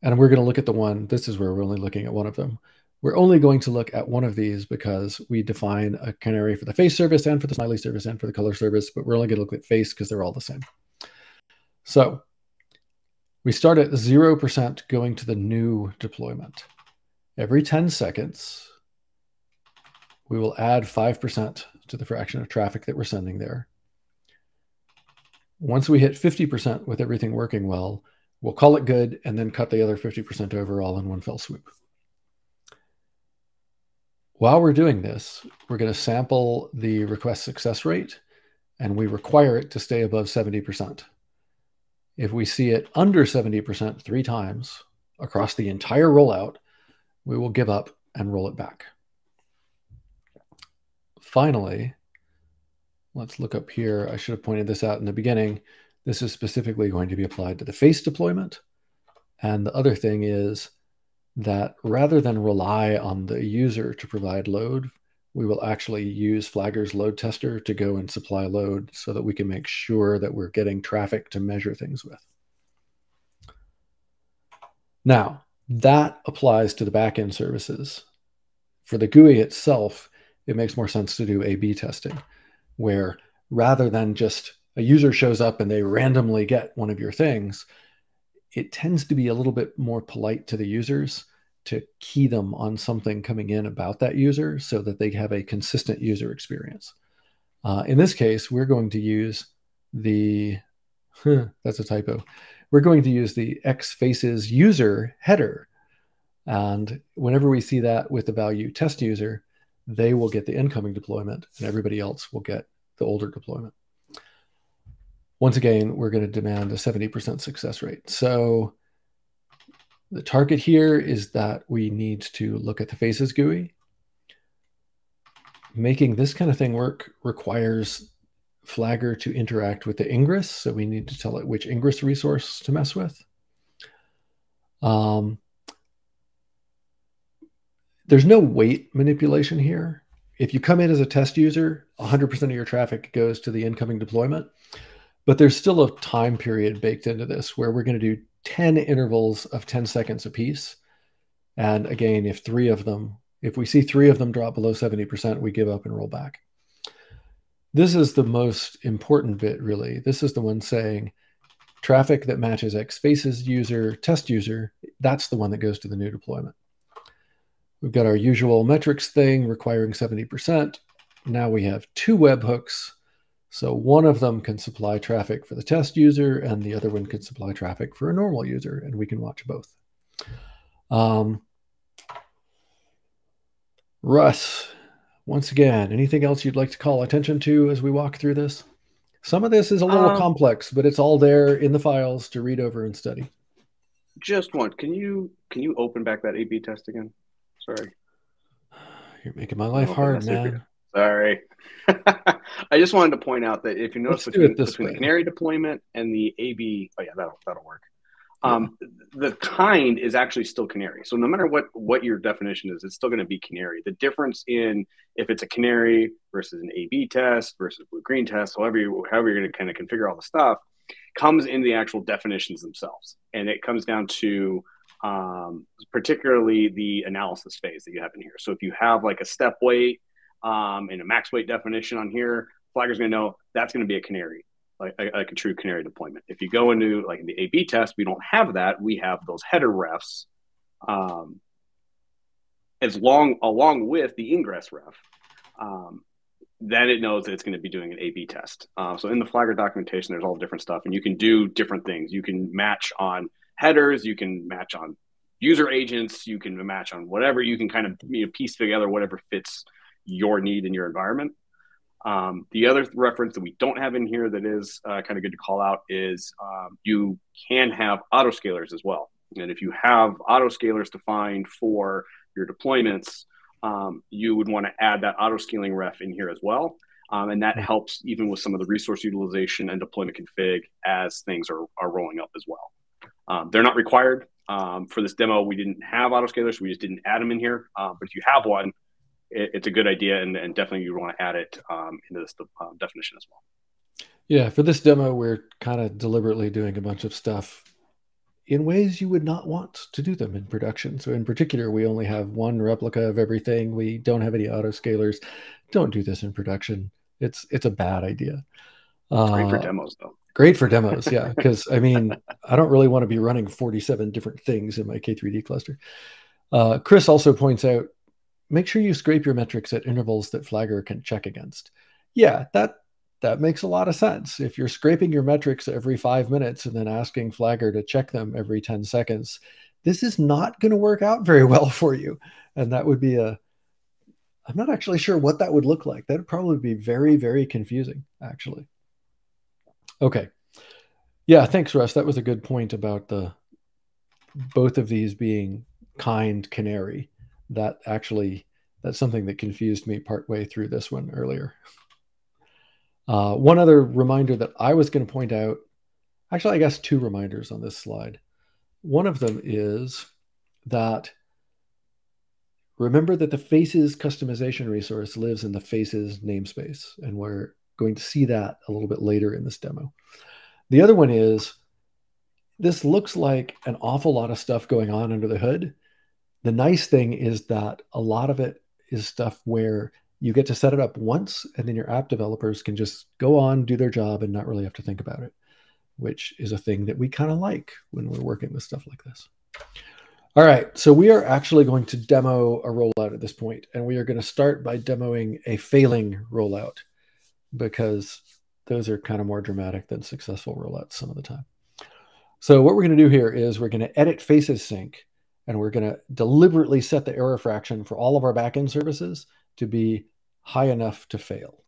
and we're going to look at the one, this is where we're only looking at one of them. We're only going to look at one of these because we define a canary for the face service and for the smiley service and for the color service, but we're only going to look at face because they're all the same. So we start at 0% going to the new deployment. Every 10 seconds, we will add 5% to the fraction of traffic that we're sending there. Once we hit 50% with everything working well, we'll call it good and then cut the other 50% over all in one fell swoop. While we're doing this, we're going to sample the request success rate, and we require it to stay above 70%. If we see it under 70% 3 times across the entire rollout, we will give up and roll it back. Finally, let's look up here. I should have pointed this out in the beginning. This is specifically going to be applied to the face deployment. And the other thing is that rather than rely on the user to provide load, we will actually use Flagger's load tester to go and supply load so that we can make sure that we're getting traffic to measure things with. Now, that applies to the backend services. For the GUI itself, it makes more sense to do A/B testing, where rather than just a user shows up and they randomly get one of your things, it tends to be a little bit more polite to the users to key them on something coming in about that user so that they have a consistent user experience. In this case, we're going to use the, that's a typo. We're going to use the xfaces user header. And whenever we see that with the value test user, they will get the incoming deployment and everybody else will get the older deployment. Once again, we're going to demand a 70% success rate. So the target here is that we need to look at the faces GUI. Making this kind of thing work requires Flagger to interact with the ingress. So we need to tell it which ingress resource to mess with. There's no weight manipulation here. If you come in as a test user, 100% of your traffic goes to the incoming deployment. But there's still a time period baked into this where we're going to do 10 intervals of 10 seconds apiece. And again, if we see 3 of them drop below 70%, we give up and roll back. This is the most important bit, really. This is the one saying traffic that matches xfaces user, test user, that's the one that goes to the new deployment. We've got our usual metrics thing requiring 70%. Now we have 2 webhooks. So one of them can supply traffic for the test user and the other one can supply traffic for a normal user, and we can watch both. Russ, once again, anything else you'd like to call attention to as we walk through this? Some of this is a little complex, but it's all there in the files to read over and study. Just one. Can you open back that A/B test again? Sorry. You're making my life hard, man. Sorry. I just wanted to point out that if you notice between the canary deployment and the A/B, oh yeah, that'll work. Yeah. the kind is actually still canary. So no matter what your definition is, it's still going to be canary. The difference in if it's a canary versus an A/B test versus blue-green test, however you're going to kind of configure all the stuff, comes in the actual definitions themselves, and it comes down to particularly the analysis phase that you have in here. So if you have like a step weight and a max weight definition on here, Flagger's going to know that's going to be a canary. Like a true canary deployment. If you go into like the A/B test, we don't have that. We have those header refs, along with the ingress ref. Then it knows that it's going to be doing an A/B test. So in the Flagger documentation, there's all different stuff, and you can do different things. You can match on headers, you can match on user agents, you can match on whatever. You can kind of piece together whatever fits your need in your environment. The other reference that we don't have in here that is kind of good to call out is you can have autoscalers as well. And if you have autoscalers defined for your deployments, you would want to add that autoscaling ref in here as well. And that helps even with some of the resource utilization and deployment config as things are rolling up as well. They're not required. For this demo, we didn't have autoscalers, so we just didn't add them in here. But if you have one, it's a good idea, and definitely you want to add it into this definition as well. Yeah, for this demo, we're kind of deliberately doing a bunch of stuff in ways you would not want to do them in production. So in particular, we only have one replica of everything. We don't have any autoscalers. Don't do this in production. It's a bad idea. Great for demos, though. Great for demos, yeah. Because, I mean, I don't really want to be running 47 different things in my K3D cluster. Chris also points out, make sure you scrape your metrics at intervals that Flagger can check against. Yeah, that makes a lot of sense. If you're scraping your metrics every 5 minutes and then asking Flagger to check them every 10 seconds, this is not going to work out very well for you. And that would be I'm not actually sure what that would look like. That would probably be very, very confusing, actually. Okay. Yeah, thanks, Russ. That was a good point about both of these being kind canary. That's something that confused me partway through this one earlier. One other reminder that I was going to point out, actually, I guess 2 reminders on this slide. One of them is that remember that the Faces customization resource lives in the Faces namespace, and we're going to see that a little bit later in this demo. The other one is, this looks like an awful lot of stuff going on under the hood. The nice thing is that a lot of it is stuff where you get to set it up once, and then your app developers can just go on, do their job, and not really have to think about it, which is a thing that we kind of like when we're working with stuff like this. All right, so we are actually going to demo a rollout at this point, and we are going to start by demoing a failing rollout, because those are kind of more dramatic than successful rollouts some of the time. So what we're going to do here is we're going to edit Faces sync, and we're going to deliberately set the error fraction for all of our backend services to be high enough to fail.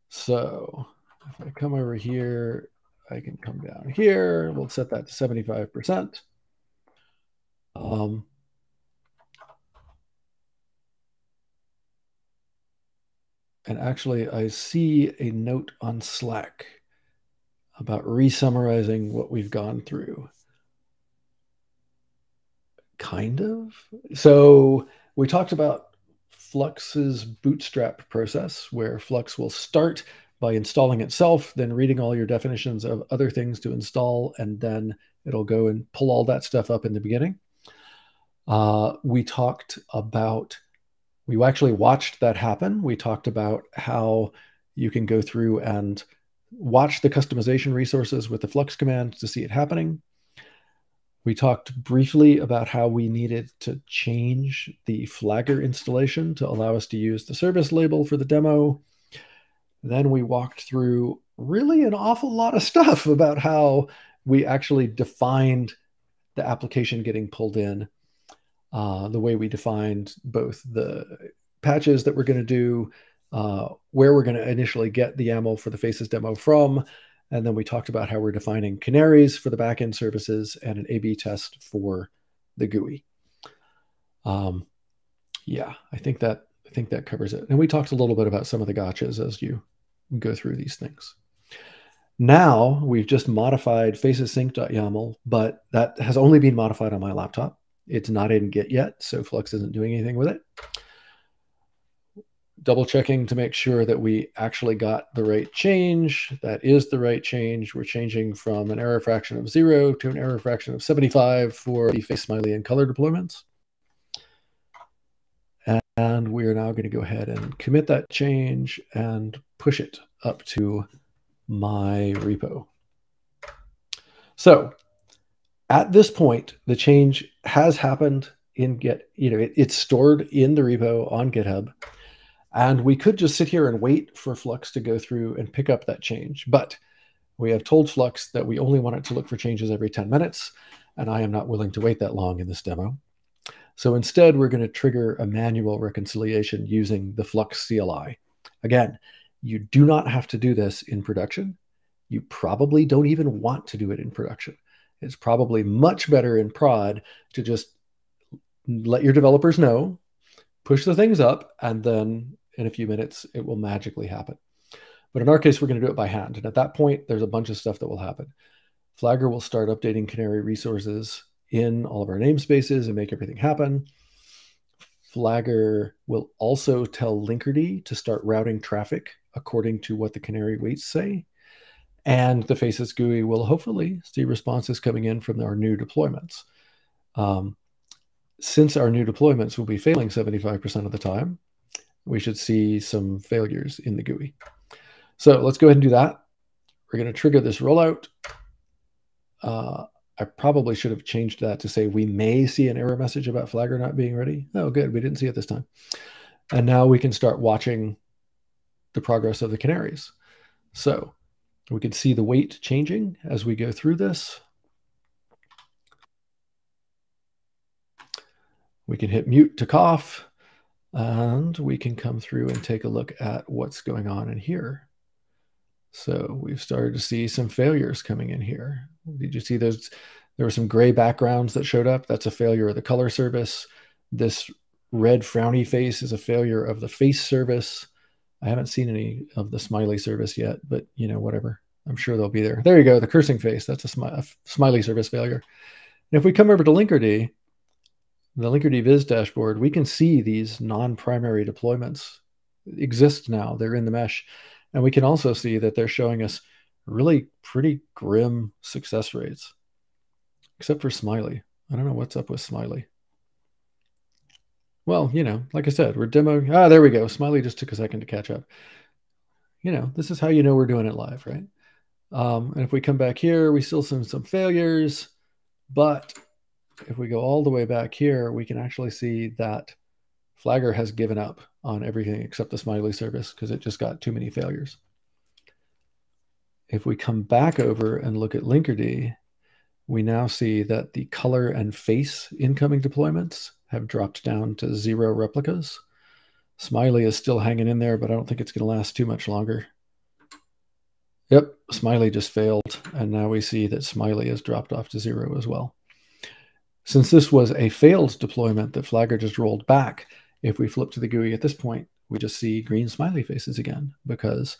So if I come over here, I can come down here. We'll set that to 75%. And actually, I see a note on Slack about re-summarizing what we've gone through. Kind of. So we talked about Flux's bootstrap process, where Flux will start by installing itself, then reading all your definitions of other things to install, and then it'll go and pull all that stuff up in the beginning. We actually watched that happen. We talked about how you can go through and watch the customization resources with the Flux command to see it happening. We talked briefly about how we needed to change the Flagger installation to allow us to use the service label for the demo. Then we walked through really an awful lot of stuff about how we actually defined the application getting pulled in, the way we defined both the patches that we're going to do, where we're going to initially get the YAML for the Faces demo from. And then we talked about how we're defining canaries for the backend services and an A/B test for the GUI. Yeah, I think that covers it. And we talked a little bit about some of the gotchas as you go through these things. Now we've just modified facesync.yaml, but that has only been modified on my laptop. It's not in Git yet, so Flux isn't doing anything with it. Double checking to make sure that we actually got the right change. That is the right change. We're changing from an error fraction of 0 to an error fraction of 75 for the face, smiley, and color deployments. And we are now going to go ahead and commit that change and push it up to my repo. So at this point, the change has happened in Git. It's stored in the repo on GitHub. And we could just sit here and wait for Flux to go through and pick up that change. But we have told Flux that we only want it to look for changes every 10 minutes. And I am not willing to wait that long in this demo. So instead, we're going to trigger a manual reconciliation using the Flux CLI. Again, you do not have to do this in production. You probably don't even want to do it in production. It's probably much better in prod to just let your developers know, push the things up, and then in a few minutes, it will magically happen. But in our case, we're going to do it by hand. And at that point, there's a bunch of stuff that will happen. Flagger will start updating Canary resources in all of our namespaces and make everything happen. Flagger will also tell Linkerd to start routing traffic according to what the Canary weights say. And the Faces GUI will hopefully see responses coming in from our new deployments. Since our new deployments will be failing 75% of the time, we should see some failures in the GUI. So let's go ahead and do that. We're going to trigger this rollout. I probably should have changed that to say we may see an error message about Flagger not being ready. Oh, good. We didn't see it this time. And now we can start watching the progress of the canaries. So we can see the weight changing as we go through this. We can hit mute to cough, and we can come through and take a look at what's going on in here. So we've started to see some failures coming in here. Did you see those? There were some gray backgrounds that showed up. That's a failure of the color service. This red frowny face is a failure of the face service. I haven't seen any of the smiley service yet, but whatever. I'm sure they'll be there. There you go, the cursing face. That's a smiley service failure. And if we come over to Linkerd, the Linkerd Viz dashboard, we can see these non-primary deployments exist now. They're in the mesh. And we can also see that they're showing us really pretty grim success rates, except for Smiley. I don't know what's up with Smiley. Well, like I said, we're demoing. There we go. Smiley just took a second to catch up. This is how we're doing it live, right? And if we come back here, we still see some failures. But if we go all the way back here, we can actually see that Flagger has given up on everything except the Smiley service because it just got too many failures. If we come back over and look at Linkerd, we now see that the color and face incoming deployments have dropped down to 0 replicas. Smiley is still hanging in there, but I don't think it's going to last too much longer. Yep, Smiley just failed, and now we see that Smiley has dropped off to 0 as well. Since this was a failed deployment that Flagger just rolled back, if we flip to the GUI at this point, we just see green smiley faces again because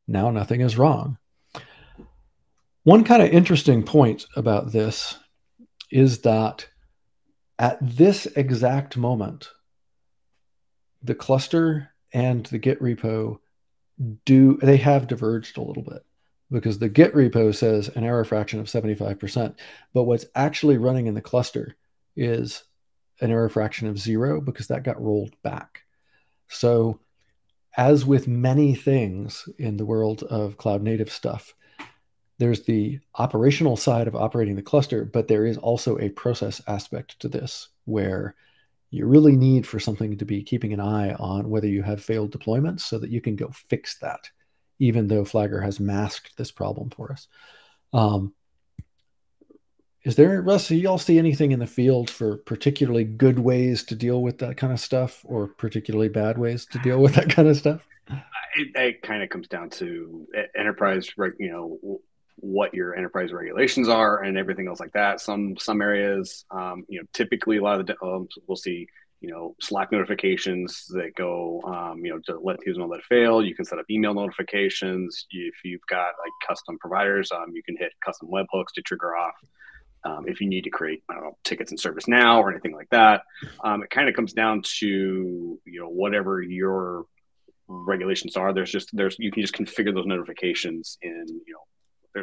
now nothing is wrong. One kind of interesting point about this is that at this exact moment, the cluster and the Git repo they have diverged a little bit because the Git repo says an error fraction of 75%, but what's actually running in the cluster is an error fraction of 0 because that got rolled back. So as with many things in the world of cloud native stuff, there's the operational side of operating the cluster, but there is also a process aspect to this where you really need for something to be keeping an eye on whether you have failed deployments so that you can go fix that, even though Flagger has masked this problem for us. Is there, Russ, do y'all see anything in the field for particularly good ways to deal with that kind of stuff or particularly bad ways to deal with that kind of stuff? It kind of comes down to enterprise, what your enterprise regulations are and everything else like that. Some areas, typically a lot of the we'll see, Slack notifications that go, to let people know that it failed. You can set up email notifications. If you've got like custom providers, you can hit custom webhooks to trigger off. If you need to create, I don't know, tickets in ServiceNow or anything like that. It kind of comes down to, whatever your regulations are. You can just configure those notifications in,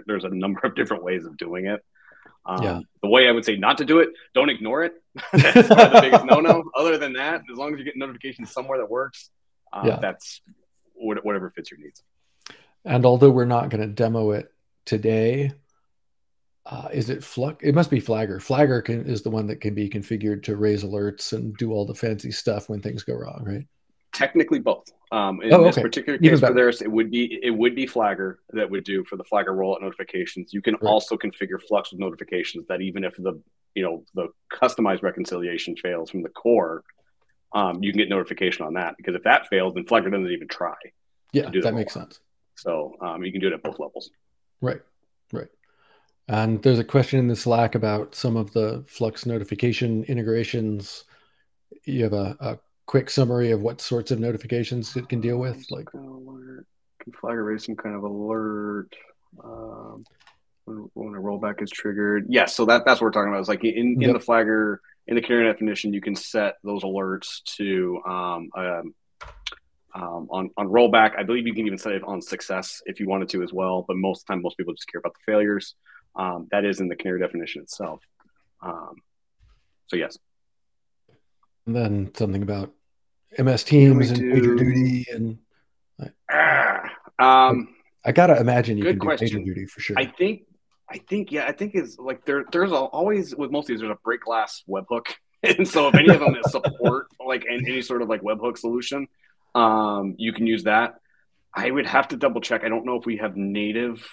there's a number of different ways of doing it. The way I would say not to do it, don't ignore it. That's probably the biggest no-no. Other than that, as long as you get notifications somewhere that works, that's whatever fits your needs. And although we're not going to demo it today, is it Flux? It must be Flagger. Flagger is the one that can be configured to raise alerts and do all the fancy stuff when things go wrong, right? Technically both. In this particular case for theirs, it would be Flagger that would do for the Flagger rollout notifications. You can also configure Flux with notifications that even if the customized reconciliation fails from the core, you can get notification on that, because if that fails, then Flagger doesn't even try. Yeah, that makes sense. So you can do it at both levels. Right. And there's a question in the Slack about some of the Flux notification integrations. You have a quick summary of what sorts of notifications it can deal with? Like, can Flagger raise some kind of alert when a rollback is triggered? Yes, so that's what we're talking about. It's like in the Flagger, in the canary definition, you can set those alerts to on rollback. I believe you can even set it on success if you wanted to as well. But most of the time, most people just care about the failures. That is in the canary definition itself. So yes. And then something about MS Teams and PagerDuty and I gotta imagine you can do PagerDuty for sure. I think it's like there's always, with most of these, there's a break glass webhook, and so if any of them support like any sort of like webhook solution, you can use that. I would have to double check. I don't know if we have native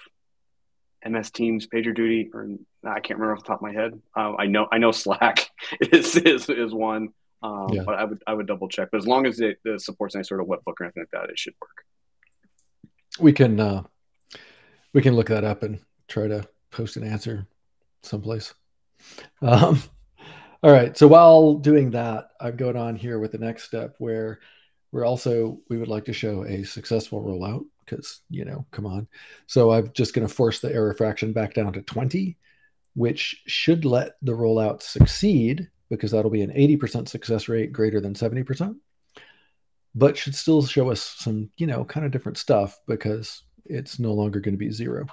MS Teams PagerDuty, or I can't remember off the top of my head. I know Slack is one. But I would double check. But as long as it supports any sort of webhook or anything like that, it should work. We can look that up and try to post an answer someplace. All right. So while doing that, I'm going on here with the next step, where we would like to show a successful rollout, because come on. So I'm just going to force the error fraction back down to 20, which should let the rollout succeed, because that'll be an 80% success rate greater than 70%, but should still show us some, kind of different stuff, because it's no longer going to be 0.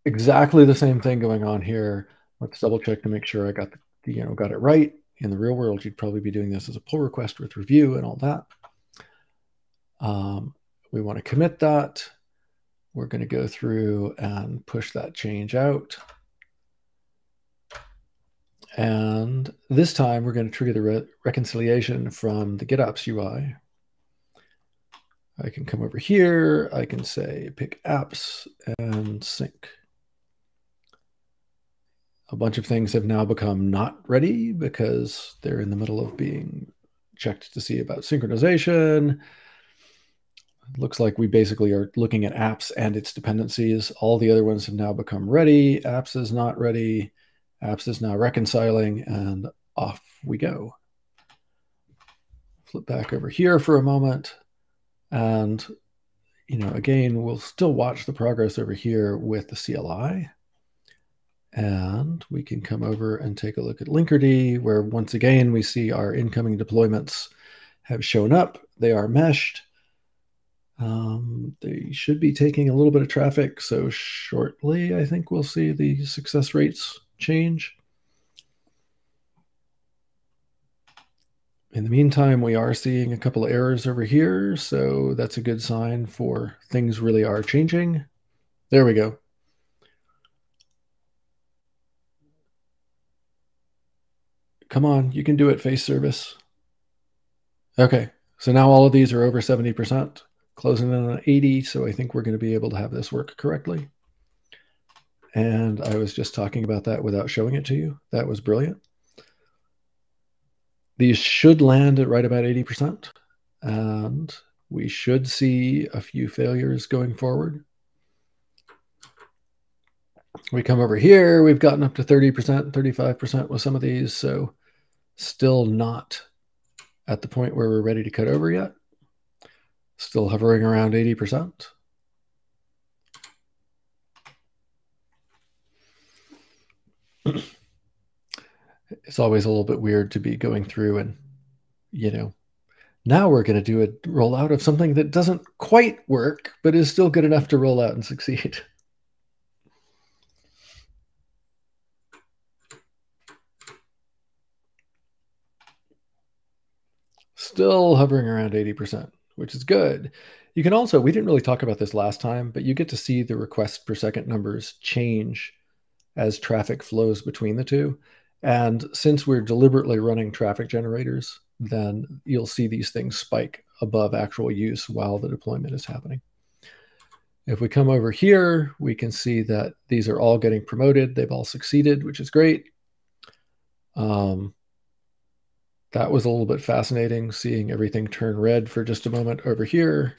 Exactly the same thing going on here. Let's double check to make sure I got got it right. In the real world, you'd probably be doing this as a pull request with review and all that. We want to commit that. We're going to go through and push that change out. And this time we're going to trigger the reconciliation from the GitOps UI. I can come over here. I can say pick apps and sync. A bunch of things have now become not ready because they're in the middle of being checked to see about synchronization. It looks like we basically are looking at apps and its dependencies. All the other ones have now become ready. Apps is not ready. Apps is now reconciling, and off we go. Flip back over here for a moment. And, again, we'll still watch the progress over here with the CLI. And we can come over and take a look at Linkerd, where once again, we see our incoming deployments have shown up. They are meshed. They should be taking a little bit of traffic. So shortly, I think we'll see the success rates change. In the meantime, we are seeing a couple of errors over here. So that's a good sign for things really are changing. There we go. Come on, you can do it, face service. Okay, so now all of these are over 70%, closing in on 80. So I think we're going to be able to have this work correctly. And I was just talking about that without showing it to you. That was brilliant. These should land at right about 80%. And we should see a few failures going forward. We come over here, we've gotten up to 30%, 35% with some of these. So Still not at the point where we're ready to cut over yet. Still hovering around 80%. It's always a little bit weird to be going through and, now we're going to do a rollout of something that doesn't quite work, but is still good enough to roll out and succeed. Still hovering around 80%, which is good. You can also, we didn't really talk about this last time, but you get to see the request per second numbers change as traffic flows between the two. And since we're deliberately running traffic generators, then you'll see these things spike above actual use while the deployment is happening. If we come over here, we can see that these are all getting promoted. They've all succeeded, which is great. That was a little bit fascinating, seeing everything turn red for just a moment over here.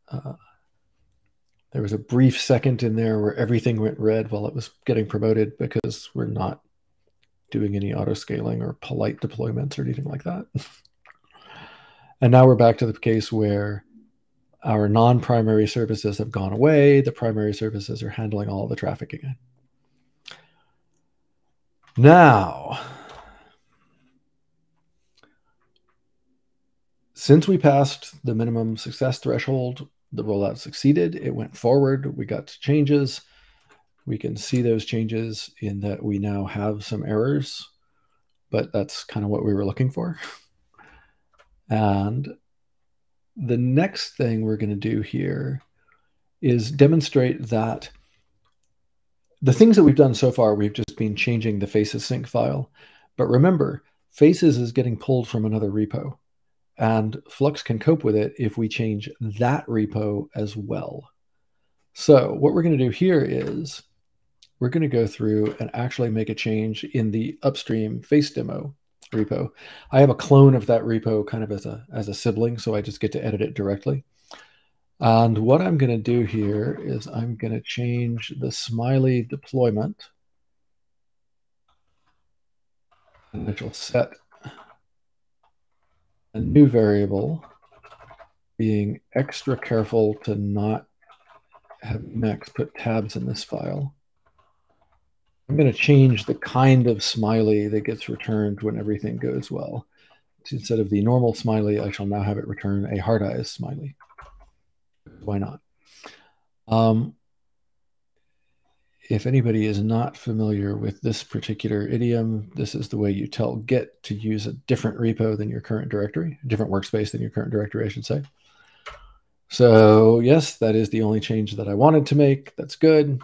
There was a brief second in there where everything went red while it was getting promoted because we're not doing any auto scaling or polite deployments or anything like that. And now we're back to the case where our non-primary services have gone away. The primary services are handling all the traffic again. Now, since we passed the minimum success threshold, the rollout succeeded. It went forward. We got changes. We can see those changes in that we now have some errors, but that's kind of what we were looking for. And the next thing we're going to do here is demonstrate that the things that we've done so far, we've just been changing the faces sync file. But remember, faces is getting pulled from another repo. And Flux can cope with it if we change that repo as well. So what we're going to do here is we're going to go through and actually make a change in the upstream face demo repo. I have a clone of that repo kind of as a sibling, so I just get to edit it directly. And what I'm going to do here is I'm going to change the smiley deployment. And I shall set a new variable, being extra careful to not have Max put tabs in this file. I'm going to change the kind of smiley that gets returned when everything goes well. Instead of the normal smiley, I shall now have it return a hard eyes smiley. Why not? If anybody is not familiar with this particular idiom, this is the way you tell Git to use a different repo than your current directory, a different workspace than your current directory, I should say. So yes, that is the only change that I wanted to make. That's good.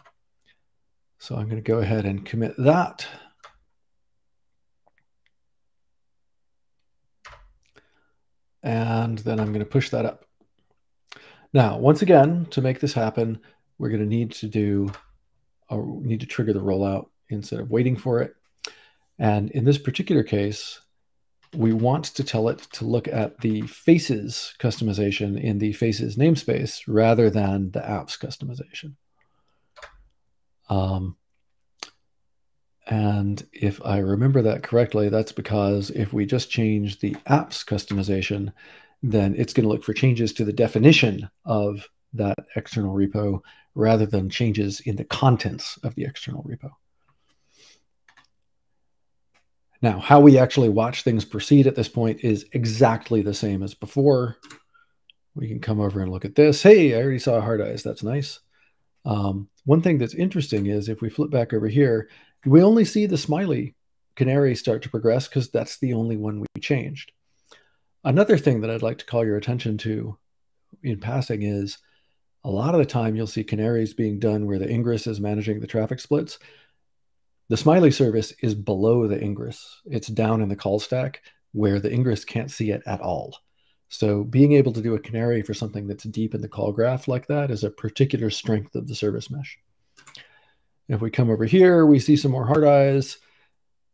So I'm going to go ahead and commit that. And then I'm going to push that up. Now, once again, to make this happen, we're going to need to trigger the rollout instead of waiting for it. And in this particular case, we want to tell it to look at the faces customization in the faces namespace rather than the apps customization. And if I remember that correctly, that's because if we just change the apps customization, then it's going to look for changes to the definition of that external repo rather than changes in the contents of the external repo. Now, how we actually watch things proceed at this point is exactly the same as before. We can come over and look at this. Hey, I already saw hard eyes. That's nice. One thing that's interesting is if we flip back over here, we only see the smiley canary start to progress because that's the only one we changed. Another thing that I'd like to call your attention to in passing is a lot of the time you'll see canaries being done where the ingress is managing the traffic splits. The smiley service is below the ingress. It's down in the call stack where the ingress can't see it at all. So being able to do a canary for something that's deep in the call graph like that is a particular strength of the service mesh. If we come over here, we see some more hard eyes.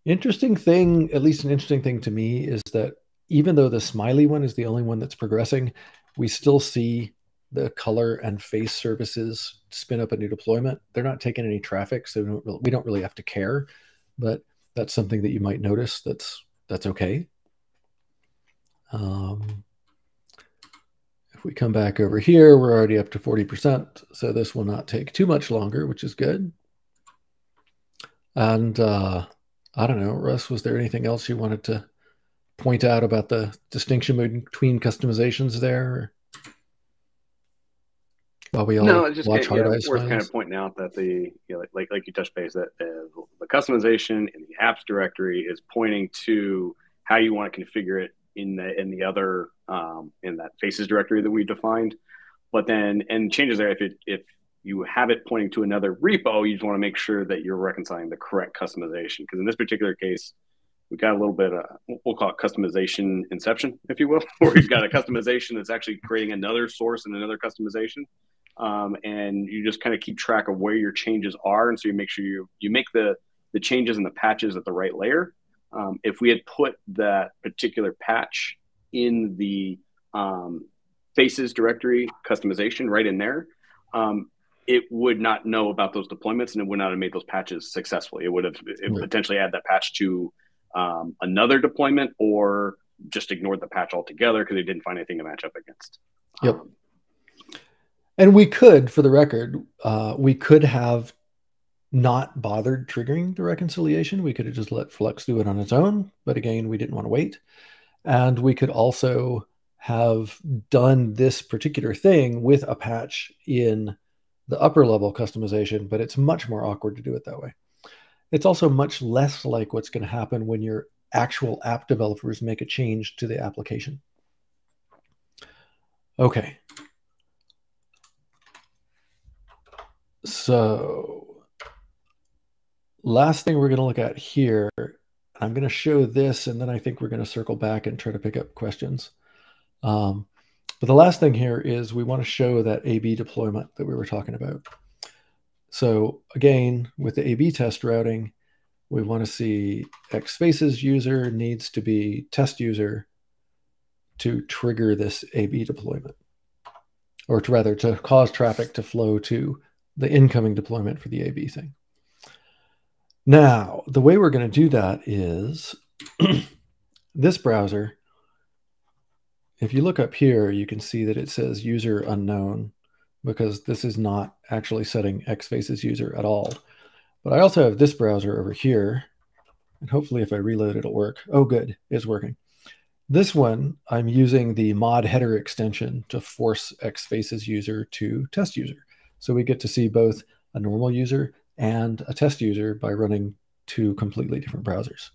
Interesting thing, at least an interesting thing to me, is that even though the smiley one is the only one that's progressing, we still see the color and face services spin up a new deployment. They're not taking any traffic, so we don't really have to care. But that's something that you might notice that's that's okay. If we come back over here, we're already up to 40%, so this will not take too much longer, which is good. And I don't know, Russ, was there anything else you wanted to point out about the distinction between customizations there? While we all just watch hard eyes worth kind smiles. of pointing out that the like you touched base that the customization in the apps directory is pointing to how you want to configure it in the other in that faces directory that we defined. But then and changes there if you have it pointing to another repo, you just want to make sure that you're reconciling the correct customization. Because in this particular case, we got a little bit of, we'll call it customization inception, if you will, where we've got a customization that's actually creating another source and another customization. And you just kind of keep track of where your changes are. And so you make sure you make the changes and the patches at the right layer. If we had put that particular patch in the faces directory customization right in there, it would not know about those deployments and it would not have made those patches successfully. It would have potentially add that patch to another deployment or just ignored the patch altogether because they didn't find anything to match up against. Yep. And we could, for the record, we could have not bothered triggering the reconciliation. We could have just let Flux do it on its own. But again, we didn't want to wait. And we could also have done this particular thing with a patch in the upper level customization, but it's much more awkward to do it that way. It's also much less like what's going to happen when your actual app developers make a change to the application. Okay. So last thing we're going to look at here, I'm going to show this, and then I think we're going to circle back and try to pick up questions. But the last thing here is we want to show that A/B deployment that we were talking about. So again, with the A/B test routing, we want to see xfaces user needs to be test user to trigger this A/B deployment, or to rather to cause traffic to flow to the incoming deployment for the A/B thing. Now, the way we're going to do that is this browser. If you look up here, you can see that it says user unknown because this is not actually setting xfaces user at all. But I also have this browser over here, and hopefully if I reload, it'll work. Oh, good, it's working. This one, I'm using the mod header extension to force xfaces user to test user. So we get to see both a normal user and a test user by running two completely different browsers.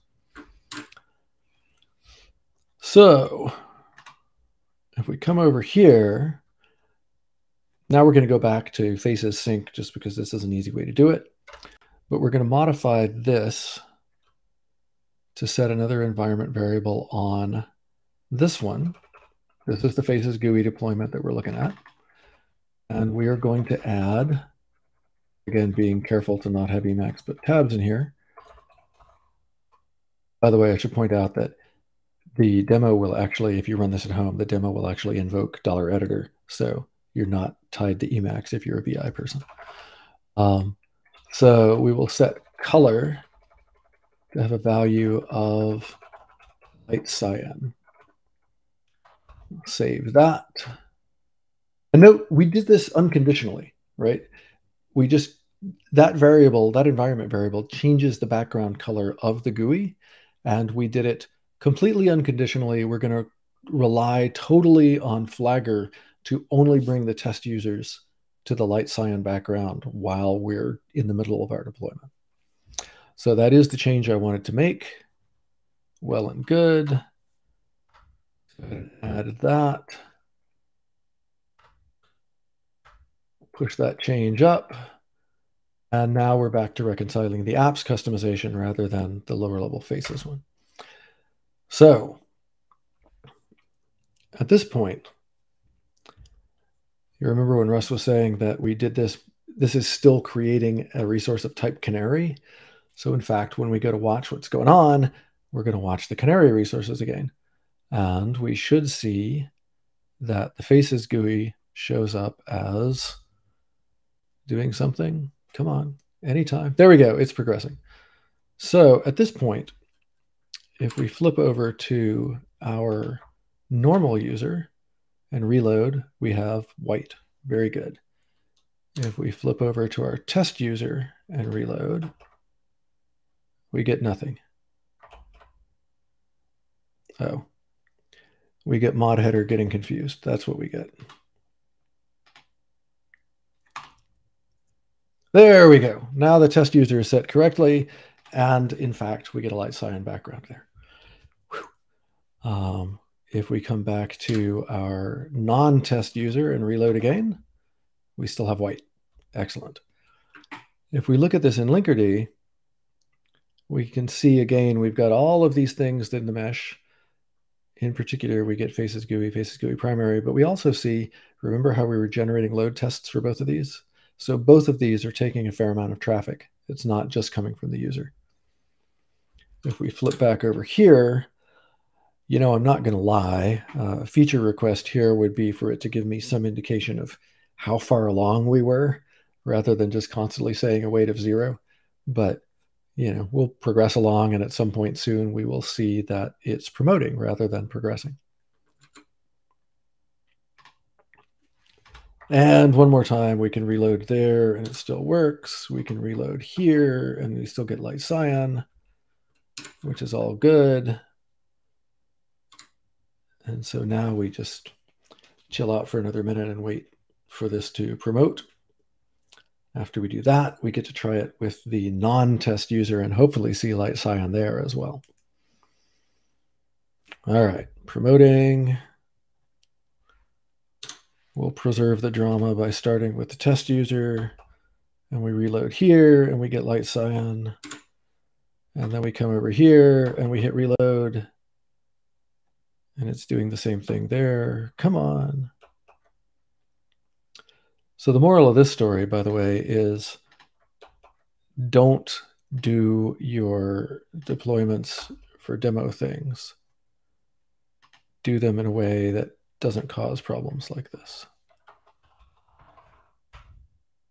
So if we come over here, now we're going to go back to faces sync just because this is an easy way to do it. But we're going to modify this to set another environment variable on this one. This is the faces GUI deployment that we're looking at. And we are going to add, again, being careful to not have Emacs put tabs in here. By the way, I should point out that the demo will actually, if you run this at home, the demo will actually invoke $editor. So you're not tied to Emacs if you're a VI person. So we will set color to have a value of light cyan. Save that. And note, we did this unconditionally, right? We just, that variable, that environment variable changes the background color of the GUI. And we did it completely unconditionally. We're going to rely totally on Flagger to only bring the test users to the light cyan background while we're in the middle of our deployment. So that is the change I wanted to make. Well and good. Add that. Push that change up. And now we're back to reconciling the apps customization rather than the lower level faces one. So at this point, you remember when Russ was saying that we did this, this is still creating a resource of type canary. So in fact, when we go to watch what's going on, we're going to watch the canary resources again. And we should see that the faces GUI shows up as doing something. Come on, anytime. There we go. It's progressing. So at this point, if we flip over to our normal user and reload, we have white. Very good. If we flip over to our test user and reload, we get nothing. Oh, we get mod header getting confused. That's what we get. There we go. Now the test user is set correctly. And in fact, we get a light cyan background there. If we come back to our non-test user and reload again, we still have white. Excellent. If we look at this in Linkerd, we can see again, we've got all of these things in the mesh. In particular, we get faces GUI primary, but we also see, remember how we were generating load tests for both of these? So both of these are taking a fair amount of traffic. It's not just coming from the user. If we flip back over here, you know, I'm not going to lie. A feature request here would be for it to give me some indication of how far along we were, rather than just constantly saying a weight of 0. But, you know, we'll progress along, and at some point soon, we will see that it's promoting rather than progressing. And one more time, we can reload there, and it still works. We can reload here, and we still get light cyan, which is all good. And so now we just chill out for another minute and wait for this to promote. After we do that, we get to try it with the non-test user and hopefully see light cyan there as well. All right, promoting. We'll preserve the drama by starting with the test user, and we reload here and we get light cyan. And then we come over here and we hit reload, and it's doing the same thing there. Come on. So the moral of this story, by the way, is don't do your deployments for demo things. Do them in a way that doesn't cause problems like this.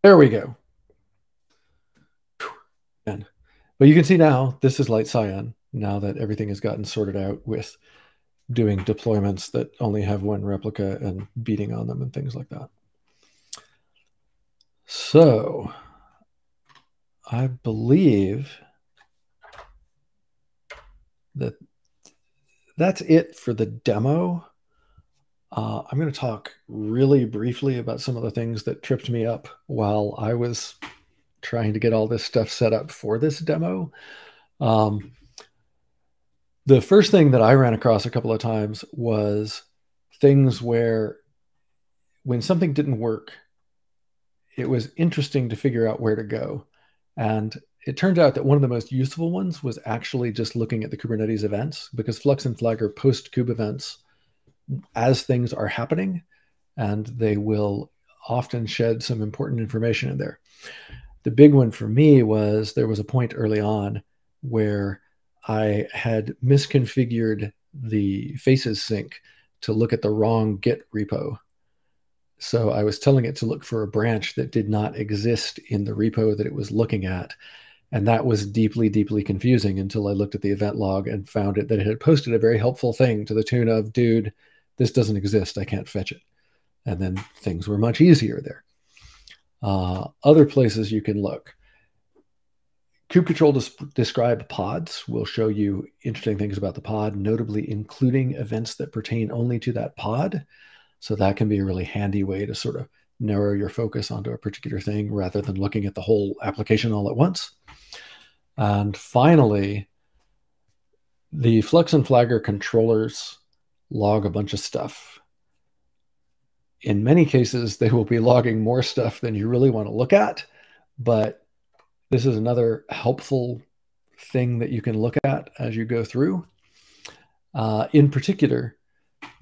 There we go. But you can see now, this is light cyan, now that everything has gotten sorted out with doing deployments that only have one replica and beating on them and things like that. So I believe that that's it for the demo. I'm going to talk really briefly about some of the things that tripped me up while I was trying to get all this stuff set up for this demo. The first thing that I ran across a couple of times was things where when something didn't work, it was interesting to figure out where to go. And it turned out that one of the most useful ones was actually just looking at the Kubernetes events, because Flux and Flagger post kube events as things are happening, and they will often shed some important information in there. The big one for me was there was a point early on where I had misconfigured the faces sync to look at the wrong Git repo. So I was telling it to look for a branch that did not exist in the repo that it was looking at. And that was deeply, deeply confusing until I looked at the event log and found that it had posted a very helpful thing to the tune of, dude, this doesn't exist. I can't fetch it. And then things were much easier there. Other places you can look. kubectl describe pods will show you interesting things about the pod, notably including events that pertain only to that pod. So that can be a really handy way to sort of narrow your focus onto a particular thing rather than looking at the whole application all at once. And finally, the Flux and Flagger controllers log a bunch of stuff. In many cases, they will be logging more stuff than you really want to look at, but this is another helpful thing that you can look at as you go through. In particular,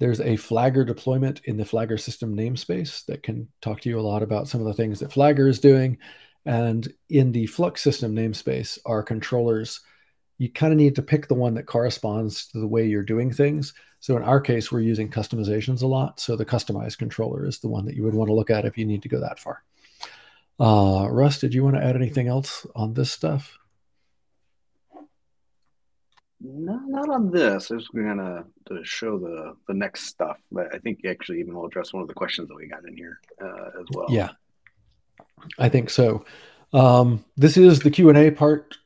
there's a Flagger deployment in the Flagger system namespace that can talk to you a lot about some of the things that Flagger is doing. And in the Flux system namespace are controllers. You kind of need to pick the one that corresponds to the way you're doing things. So in our case, we're using customizations a lot. So the customized controller is the one that you would want to look at if you need to go that far. Russ, did you want to add anything else on this stuff? No, not on this. I was gonna to show the next stuff, but I think actually even will address one of the questions that we got in here as well. Yeah, I think so. This is the Q&A part,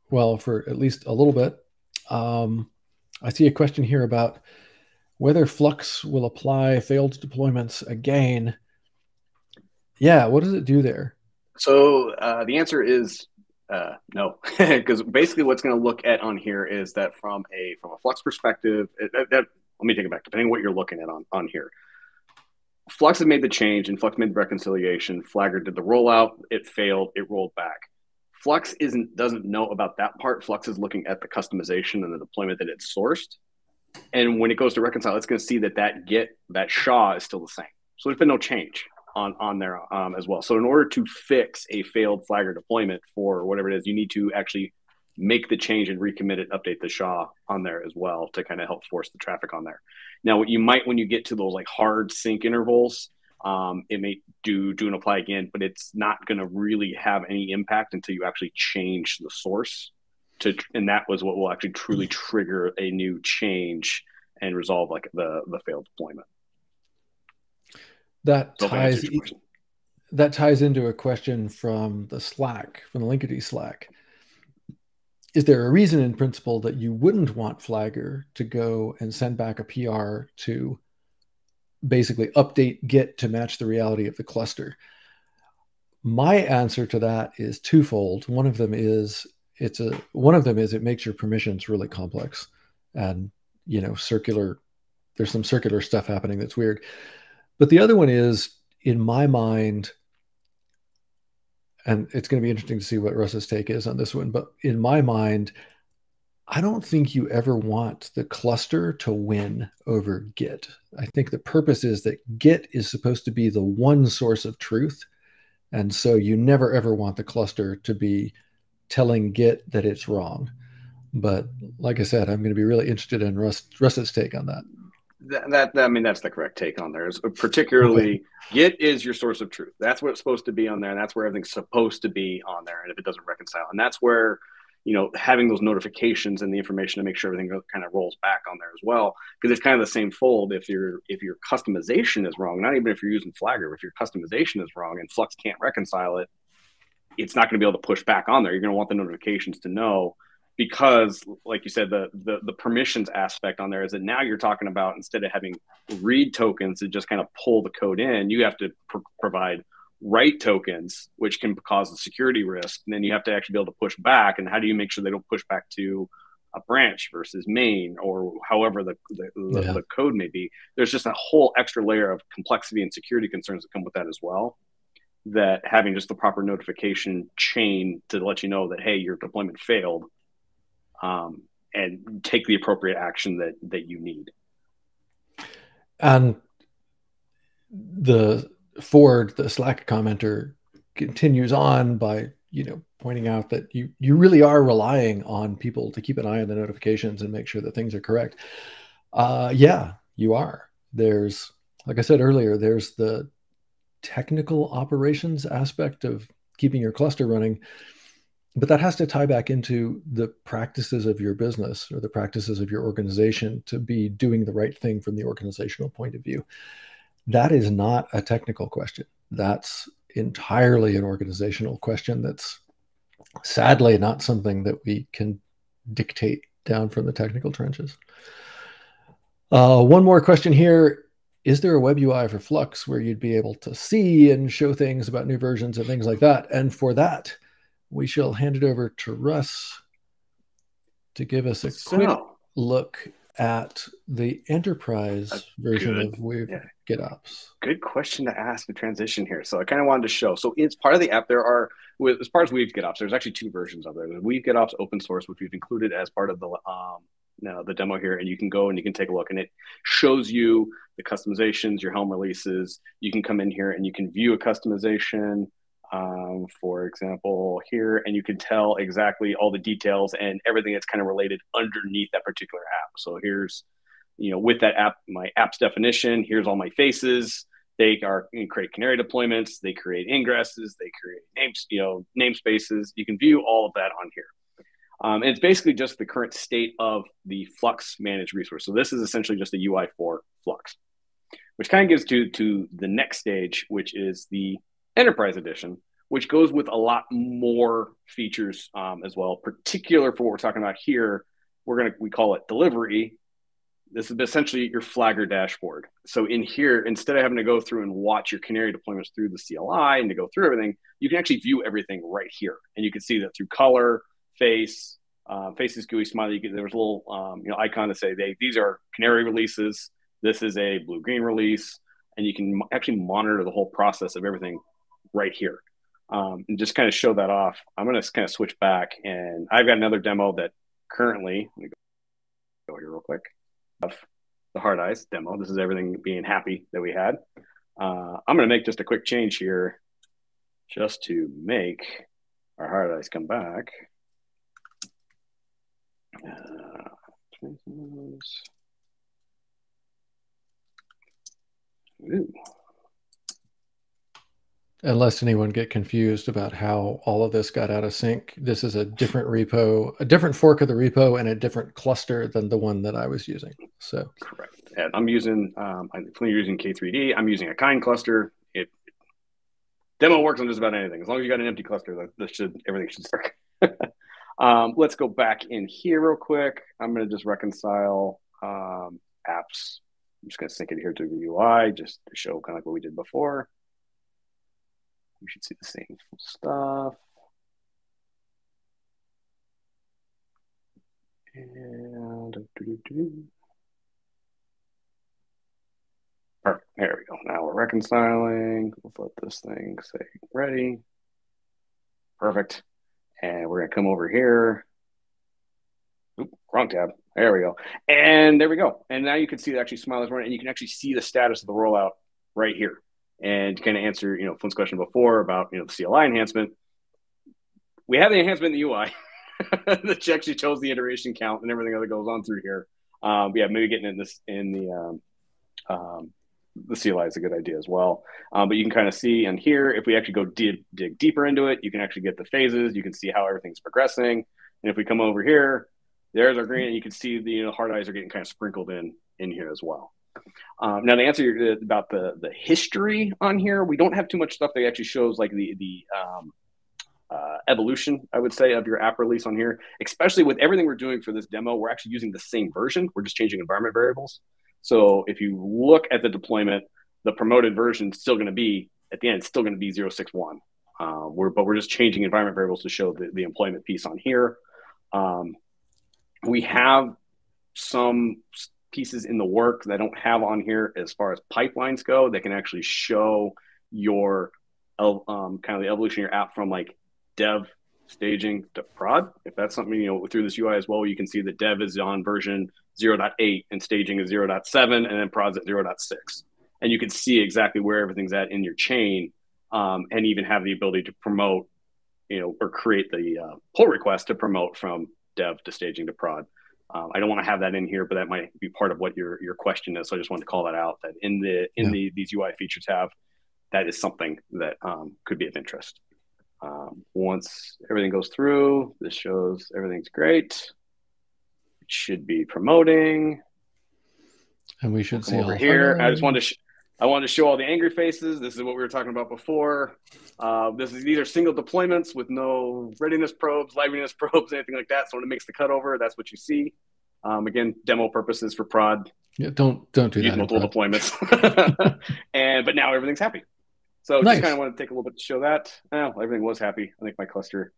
well, for at least a little bit. I see a question here about whether Flux will apply failed deployments again. Yeah, what does it do there? So the answer is no, because basically what's going to look at on here is that from a Flux perspective, let me take it back. Depending on what you're looking at on here, Flux has made the change and Flux made the reconciliation. Flagger did the rollout. It failed. It rolled back. Flux doesn't know about that part. Flux is looking at the customization and the deployment that it's sourced. And when it goes to reconcile, it's going to see that SHA is still the same. So there's been no change on there as well. So in order to fix a failed Flagger deployment for whatever it is, you need to actually make the change and recommit it, update the SHA on there as well to kind of help force the traffic on there. Now, what you might, when you get to those like hard sync intervals, it may do and apply again, but it's not going to really have any impact until you actually change the source and that was what will actually truly trigger a new change and resolve like the failed deployment. That So ties that ties into a question from the Slack, from the Linkerd Slack. Is there a reason in principle that you wouldn't want Flagger to go and send back a PR to basically update Git to match the reality of the cluster? My answer to that is twofold. One of them is it makes your permissions really complex, and circular. There's some circular stuff happening that's weird. But the other one is, in my mind, and it's going to be interesting to see what Russ's take is on this one, but in my mind, I don't think you ever want the cluster to win over Git. I think the purpose is that Git is supposed to be the one source of truth. And so you never ever want the cluster to be telling Git that it's wrong. But like I said, I'm going to be really interested in Russ's take on that. I mean, that's the correct take on there. Is particularly okay. Git is your source of truth. That's what it's supposed to be on there, and that's where everything's supposed to be on there. And if it doesn't reconcile, and that's where having those notifications and the information to make sure everything kind of rolls back on there as well, because it's kind of the same fold. If your customization is wrong, not even if you're using Flagger, if your customization is wrong and Flux can't reconcile it, it's not going to be able to push back on there. You're going to want the notifications to know. Because, like you said, the permissions aspect on there is that now you're talking about, instead of having read tokens to just kind of pull the code in, you have to provide write tokens, which can cause a security risk. And then you have to actually be able to push back. And how do you make sure they don't push back to a branch versus main, or however the code may be? There's just a whole extra layer of complexity and security concerns that come with that as well. That having just the proper notification chain to let you know that, hey, your deployment failed. And take the appropriate action that you need. And the Slack commenter continues on by pointing out that you really are relying on people to keep an eye on the notifications and make sure that things are correct. Yeah, you are. There's, like I said earlier, there's the technical operations aspect of keeping your cluster running. But that has to tie back into the practices of your business or the practices of your organization to be doing the right thing from the organizational point of view. That is not a technical question. That's entirely an organizational question. That's sadly not something that we can dictate down from the technical trenches. One more question here. Is there a web UI for Flux where you'd be able to see and show things about new versions and things like that? And for that, we shall hand it over to Russ to give us a quick look at the enterprise version of GitOps. Good question to ask the transition here. So I kind of wanted to show. So it's part of the app. There are, as far as Weave GitOps, there's actually two versions of it. There's Weave GitOps open source, which we've included as part of the demo here, and you can go and you can take a look, and it shows you the customizations, your Helm releases. You can come in here and you can view a customization. For example, here, and you can tell exactly all the details and everything that's kind of related underneath that particular app. So here's, with that app, my app's definition, here's all my faces. They create canary deployments, they create ingresses, they create namespaces. You can view all of that on here. And it's basically just the current state of the Flux managed resource. So this is essentially just a UI for Flux, which kind of gives to the next stage, which is the Enterprise Edition, which goes with a lot more features as well. Particular for what we're talking about here, we call it delivery. This is essentially your Flagger dashboard. So in here, instead of having to go through and watch your Canary deployments through the CLI and to go through everything, you can actually view everything right here. And you can see that through color, face, faces, GUI, smiley. There was a little icon to say these are Canary releases. This is a blue-green release. And you can actually monitor the whole process of everything right here. And just kind of show that off. I'm going to kind of switch back. And I've got another demo that currently, let me go here real quick. Of the hard eyes demo. This is everything being happy that we had. I'm going to make just a quick change here just to make our hard eyes come back. Ooh. Unless anyone get confused about how all of this got out of sync, this is a different repo, a different fork of the repo, and a different cluster than the one that I was using. So correct. And I'm using, you're using K3D. I'm using a kind cluster. Demo works on just about anything. As long as you got an empty cluster, everything should start. Let's go back in here real quick. I'm going to just reconcile apps. I'm just going to sync it here to the UI just to show kind of like what we did before. We should see the same stuff. And perfect. There we go. Now we're reconciling. Let's let this thing say ready. Perfect. And we're going to come over here. Oop, wrong tab. There we go. And there we go. And now you can see that actually Smile is running, and you can actually see the status of the rollout right here. And to kind of answer, Flynn's question before about, the CLI enhancement, we have the enhancement in the UI that actually shows the iteration count and everything that goes on through here. Maybe getting in the CLI is a good idea as well. But you can kind of see in here, if we actually go dig deeper into it, you can actually get the phases. You can see how everything's progressing. And if we come over here, there's our green, and you can see the hard eyes are getting kind of sprinkled in here as well. Now, to answer about the history on here, we don't have too much stuff that actually shows like the evolution, I would say, of your app release on here. Especially with everything we're doing for this demo, we're actually using the same version. We're just changing environment variables. So if you look at the deployment, the promoted version is still going to be, at the end, it's still going to be 061. But we're just changing environment variables to show the employment piece on here. We have some pieces in the work that I don't have on here as far as pipelines go that can actually show your kind of the evolution of your app from like dev staging to prod. If that's something, through this UI as well, you can see that dev is on version 0.8 and staging is 0.7 and then prod's at 0.6. And you can see exactly where everything's at in your chain and even have the ability to promote, or create the pull request to promote from dev to staging to prod. I don't want to have that in here, but that might be part of what your question is. So I just wanted to call that out, that these UI features that is something that could be of interest. Once everything goes through, this shows everything's great. It should be promoting. And we should see over here. I wanted to show all the angry faces. This is what we were talking about before. These are single deployments with no readiness probes, liveliness probes, anything like that. So when it makes the cutover, that's what you see. Again, demo purposes for prod. Yeah, don't do that. Multiple deployments. But now everything's happy. So nice. Just kind of want to take a little bit to show that. Everything was happy. I think my cluster.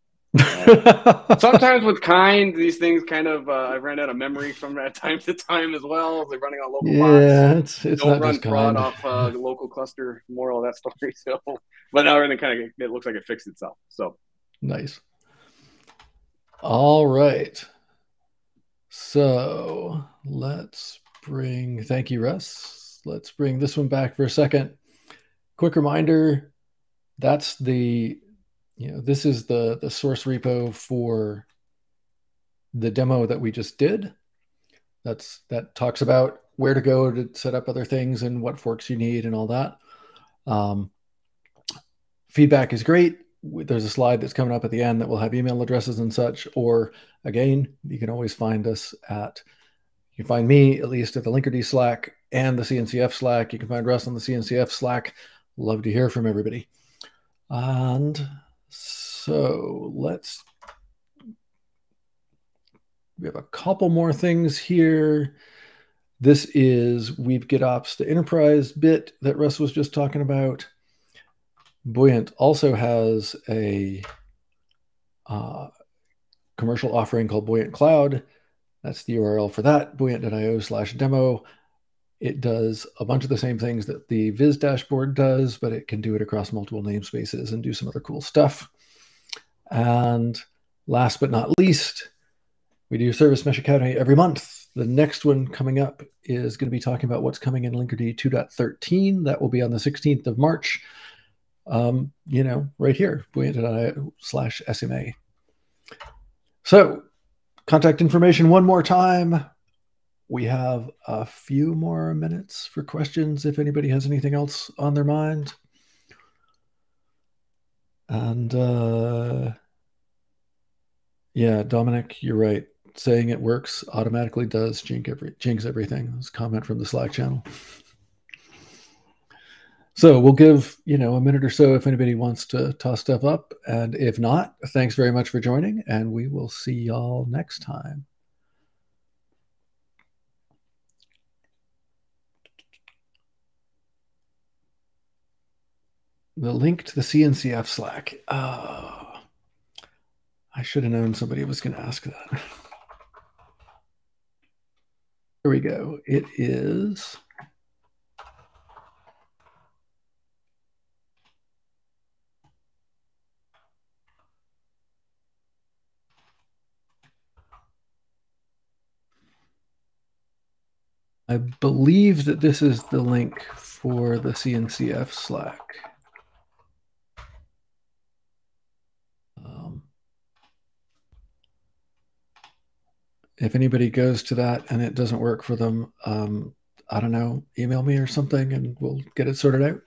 Sometimes with kind, these things kind of I ran out of memory from time to time as well. They're running on local box. Yeah, it's don't not run just prod kind. off the local cluster. Moral of that story. So, but now everything kind of it looks like it fixed itself. So nice. All right. So let's bring. Thank you, Russ. Let's bring this one back for a second. Quick reminder. That's the. This is the source repo for the demo that we just did. That talks about where to go to set up other things and what forks you need and all that. Feedback is great. there's a slide that's coming up at the end that will have email addresses and such. Or again, you can always find us at, you can find me at least at the Linkerd Slack and the CNCF Slack. You can find Russ on the CNCF Slack. Love to hear from everybody. And so we have a couple more things here. This is Weave GitOps, the enterprise bit that Russ was just talking about. Buoyant also has a commercial offering called Buoyant Cloud. That's the URL for that, buoyant.io/demo. It does a bunch of the same things that the Viz dashboard does, but it can do it across multiple namespaces and do some other cool stuff. And last but not least, we do Service Mesh Academy every month. The next one coming up is going to be talking about what's coming in Linkerd 2.13. That will be on the 16th of March. Right here, buoyant.io/SMA. So, contact information one more time. We have a few more minutes for questions if anybody has anything else on their mind. And yeah, Dominic, you're right. Saying it works automatically does jinx everything. It's a comment from the Slack channel. So we'll give, a minute or so if anybody wants to toss stuff up. And if not, thanks very much for joining, and we will see y'all next time. The link to the CNCF Slack. I should have known somebody was going to ask that. Here we go. It is... I believe that this is the link for the CNCF Slack. If anybody goes to that and it doesn't work for them, I don't know, email me or something and we'll get it sorted out.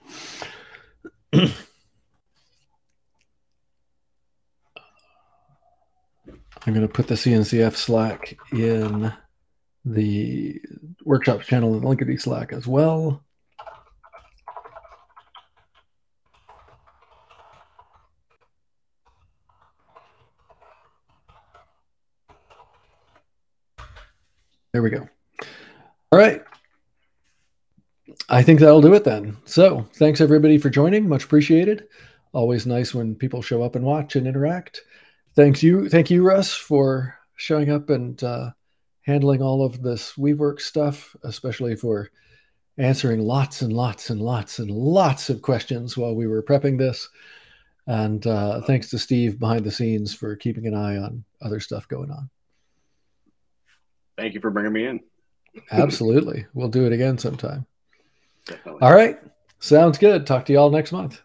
I'm going to put the CNCF Slack in the workshop channel in Linkerd Slack as well. There we go. All right. I think that'll do it then. So thanks everybody for joining. Much appreciated. Always nice when people show up and watch and interact. Thank you, Russ, for showing up and handling all of this Weaveworks stuff, especially for answering lots and lots and lots and lots of questions while we were prepping this. And thanks to Steve behind the scenes for keeping an eye on other stuff going on. Thank you for bringing me in. Absolutely. We'll do it again sometime. Definitely. All right. Sounds good. Talk to you all next month.